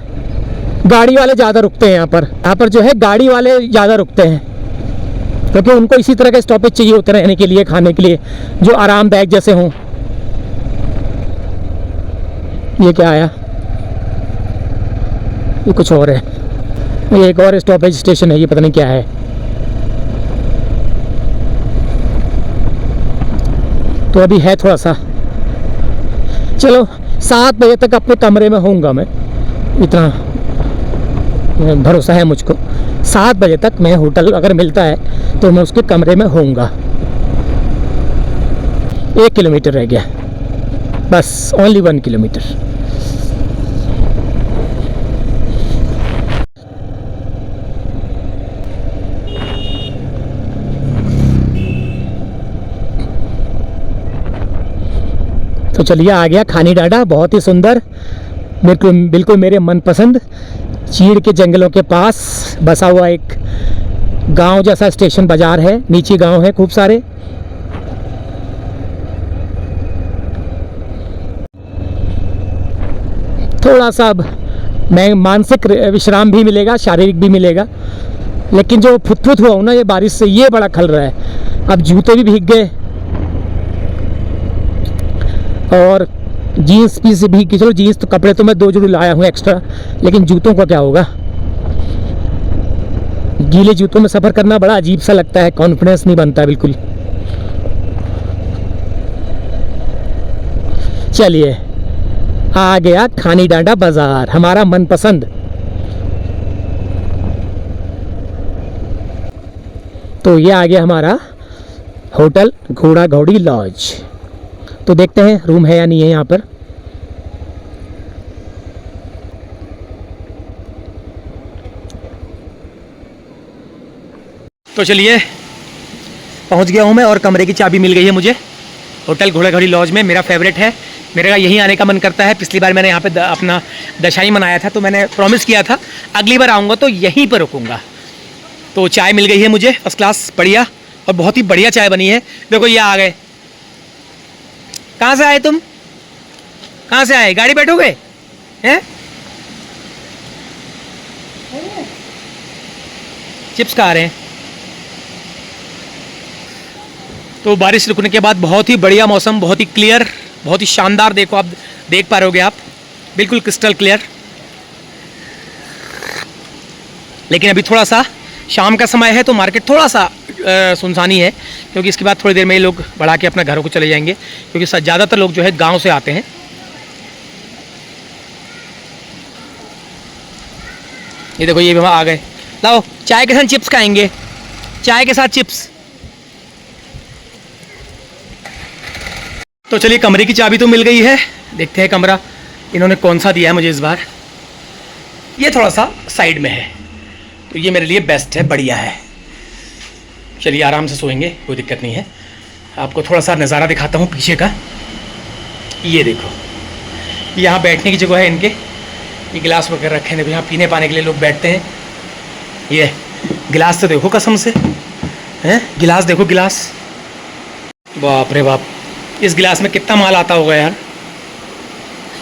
A: गाड़ी वाले ज़्यादा रुकते हैं यहाँ पर जो है गाड़ी वाले ज़्यादा रुकते हैं क्योंकि उनको इसी तरह के स्टॉपेज चाहिए होते रहने के लिए, खाने के लिए, जो आरामदायक जैसे हों। ये क्या आया, ये कुछ और है, ये एक और स्टॉपेज स्टेशन है, ये पता नहीं क्या है। तो अभी है थोड़ा सा, चलो 7 बजे तक अपने कमरे में होऊंगा मैं, इतना भरोसा है मुझको। 7 बजे तक मैं होटल अगर मिलता है तो मैं उसके कमरे में होऊंगा। 1 किलोमीटर रह गया बस, ओनली 1 किलोमीटर। तो चलिए आ गया खानी डांडा, बहुत ही सुंदर, मेरे को बिल्कुल मेरे मनपसंद चीड़ के जंगलों के पास बसा हुआ एक गांव जैसा स्टेशन बाजार है, नीचे गांव है खूब सारे। थोड़ा सा अब मैं मानसिक विश्राम भी मिलेगा, शारीरिक भी मिलेगा, लेकिन जो फुत-फुत हुआ हूँ ना ये बारिश से, ये बड़ा खल रहा है। अब जूते भी भीग गए और जीन्स भी से भीग, चलो जीन्स तो कपड़े तो मैं 2 जोड़ी लाया हूँ एक्स्ट्रा, लेकिन जूतों का क्या होगा। गीले जूतों में सफ़र करना बड़ा अजीब सा लगता है, कॉन्फिडेंस नहीं बनता बिल्कुल। चलिए आ गया खानी डांडा बाजार, हमारा मनपसंद। तो ये आ गया हमारा होटल घोड़ा घोड़ी लॉज। तो देखते हैं रूम है या नहीं है यहाँ पर। तो चलिए पहुँच गया हूँ मैं और कमरे की चाबी मिल गई है मुझे होटल घोड़ा घोड़ी लॉज में। मेरा फेवरेट है, मेरा यहीं आने का मन करता है। पिछली बार मैंने यहाँ पे अपना दशहरी मनाया था, तो मैंने प्रॉमिस किया था अगली बार आऊँगा तो यहीं पर रुकूँगा। तो चाय मिल गई है मुझे फर्स्ट क्लास, बढ़िया, और बहुत ही बढ़िया चाय बनी है। देखो ये आ गए। कहाँ से आए तुम, कहाँ से आए, गाड़ी बैठोगे हैं? चिप्स खा रहे हैं। तो बारिश रुकने के बाद बहुत ही बढ़िया मौसम, बहुत ही क्लियर, बहुत ही शानदार। देखो आप देख पा रहे आप, बिल्कुल क्रिस्टल क्लियर। लेकिन अभी थोड़ा सा शाम का समय है तो मार्केट थोड़ा सा सुनसानी है, क्योंकि इसके बाद थोड़ी देर में ये लोग बढ़ा के अपना घरों को चले जाएंगे, क्योंकि ज़्यादातर लोग जो है गांव से आते हैं। ये देखो ये भी आ गए। लाओ चाय के साथ चिप्स खाएंगे, चाय के साथ चिप्स। तो चलिए कमरे की चाबी तो मिल गई है, देखते हैं कमरा इन्होंने कौन सा दिया है मुझे इस बार। ये थोड़ा सा साइड में है, तो ये मेरे लिए बेस्ट है, बढ़िया है। चलिए आराम से सोएंगे, कोई दिक्कत नहीं है। आपको थोड़ा सा नज़ारा दिखाता हूँ पीछे का। ये देखो, यहाँ बैठने की जगह है इनके, ये गिलास वगैरह रखे हैं, यहाँ पीने पाने के लिए लोग बैठते हैं। ये गिलास तो देखो कसम से, हैं गिलास देखो, गिलास बाप रे बाप, इस गिलास में कितना माल आता होगा यार।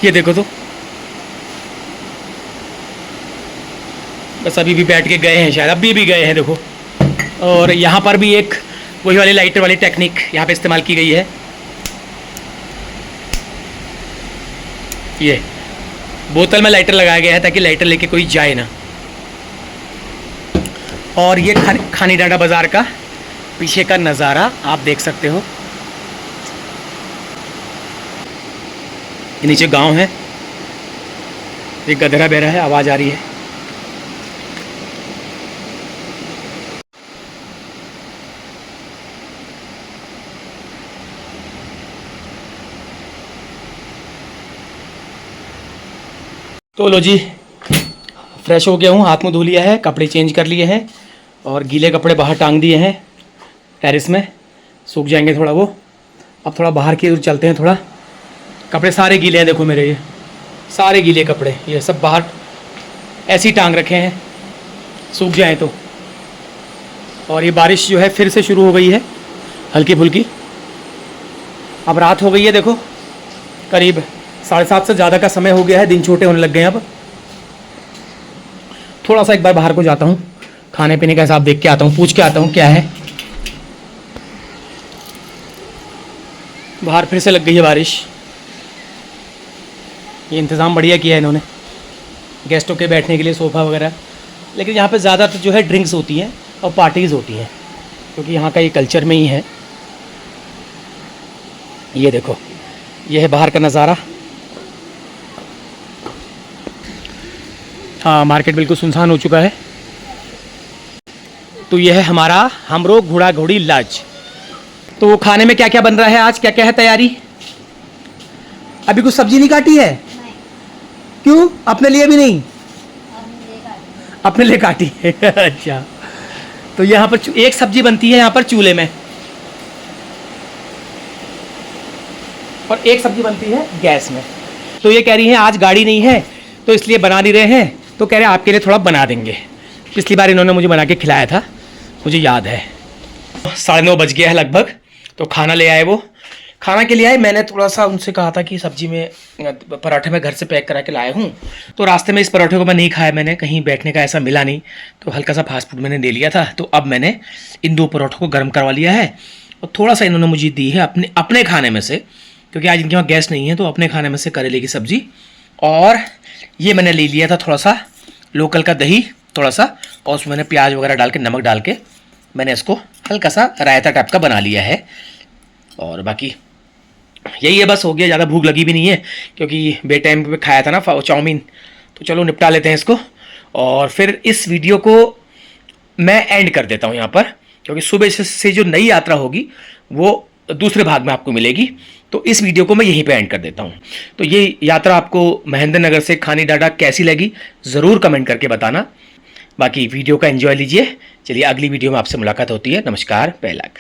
A: ये देखो तो, बस अभी भी बैठ के गए हैं शायद, अभी भी गए हैं देखो। और यहाँ पर भी एक वही वाली लाइटर वाली टेक्निक यहाँ पे इस्तेमाल की गई है। ये बोतल में लाइटर लगाया गया है ताकि लाइटर लेके कोई जाए ना। और ये खानी डांडा बाज़ार का पीछे का नज़ारा आप देख सकते हो। ये नीचे गांव है, ये गधरा बह रहा है, आवाज़ आ रही है। तो लो जी, फ्रेश हो गया हूँ, हाथ मुँह धो लिया है, कपड़े चेंज कर लिए हैं और गीले कपड़े बाहर टांग दिए हैं टेरेस में, सूख जाएंगे थोड़ा वो। अब थोड़ा बाहर की ओर चलते हैं थोड़ा। कपड़े सारे गीले हैं, देखो मेरे ये सारे गीले कपड़े, ये सब बाहर ऐसे ही टांग रखे हैं, सूख जाएं तो। और ये बारिश जो है फिर से शुरू हो गई है, हल्की फुल्की। अब रात हो गई है, देखो करीब 7:30 से ज़्यादा का समय हो गया है, दिन छोटे होने लग गए हैं। अब थोड़ा सा एक बार बाहर को जाता हूँ, खाने पीने का हिसाब देख के आता हूँ, पूछ के आता हूँ क्या है। बाहर फिर से लग गई है बारिश। ये इंतज़ाम बढ़िया किया है इन्होंने गेस्टों के बैठने के लिए, सोफ़ा वगैरह। लेकिन यहाँ पे ज़्यादातर जो है ड्रिंक्स होती हैं और पार्टीज़ होती हैं, क्योंकि यहाँ का ये कल्चर में ही है। ये देखो, ये है बाहर का नज़ारा। हाँ, मार्केट बिल्कुल सुनसान हो चुका है। तो ये है हमारा हमरो घोड़ा घोड़ी लॉज। तो खाने में क्या क्या बन रहा है आज, क्या क्या है तैयारी? अभी कुछ सब्जी नहीं काटी है? क्यों, अपने लिए भी नहीं? अपने लिए काटी है अच्छा। तो यहाँ पर एक सब्जी बनती है यहाँ पर चूल्हे में, और एक सब्जी बनती है गैस में। तो ये कह रही है आज गाड़ी नहीं है तो इसलिए बना नहीं रहे हैं, तो कह रहे हैं आपके लिए थोड़ा बना देंगे। पिछली बार इन्होंने मुझे बना के खिलाया था, मुझे याद है। 9:30 बज गया है लगभग, तो खाना ले आए वो। खाना के लिए आए, मैंने थोड़ा सा उनसे कहा था कि सब्जी में पराठे मैं घर से पैक करा के लाया हूँ। तो रास्ते में इस पराठे को मैं नहीं खाया, मैंने कहीं बैठने का ऐसा मिला नहीं, तो हल्का सा फास्ट फूड मैंने ले लिया था। तो अब मैंने इन 2 पराठों को गर्म करवा लिया है, और थोड़ा सा इन्होंने मुझे दी है अपने खाने में से, क्योंकि आज इनके वहाँ गैस नहीं है। तो अपने खाने में से करेले की सब्ज़ी, और ये मैंने ले लिया था थोड़ा सा लोकल का दही थोड़ा सा, और उसमें मैंने प्याज वगैरह डाल के, नमक डाल के मैंने इसको हल्का सा रायता टाइप का बना लिया है। और बाकी यही है, बस हो गया। ज़्यादा भूख लगी भी नहीं है, क्योंकि बेटाइम पे खाया था ना चाउमीन। तो चलो निपटा लेते हैं इसको, और फिर इस वीडियो को मैं एंड कर देता हूँ यहाँ पर, क्योंकि सुबह से जो नई यात्रा होगी वो दूसरे भाग में आपको मिलेगी। तो इस वीडियो को मैं यहीं पे एंड कर देता हूँ। तो ये यात्रा आपको महेंद्र नगर से खानी डांडा कैसी लगी ज़रूर कमेंट करके बताना। बाकी वीडियो का एंजॉय लीजिए। चलिए अगली वीडियो में आपसे मुलाकात होती है। नमस्कार, पैलाक।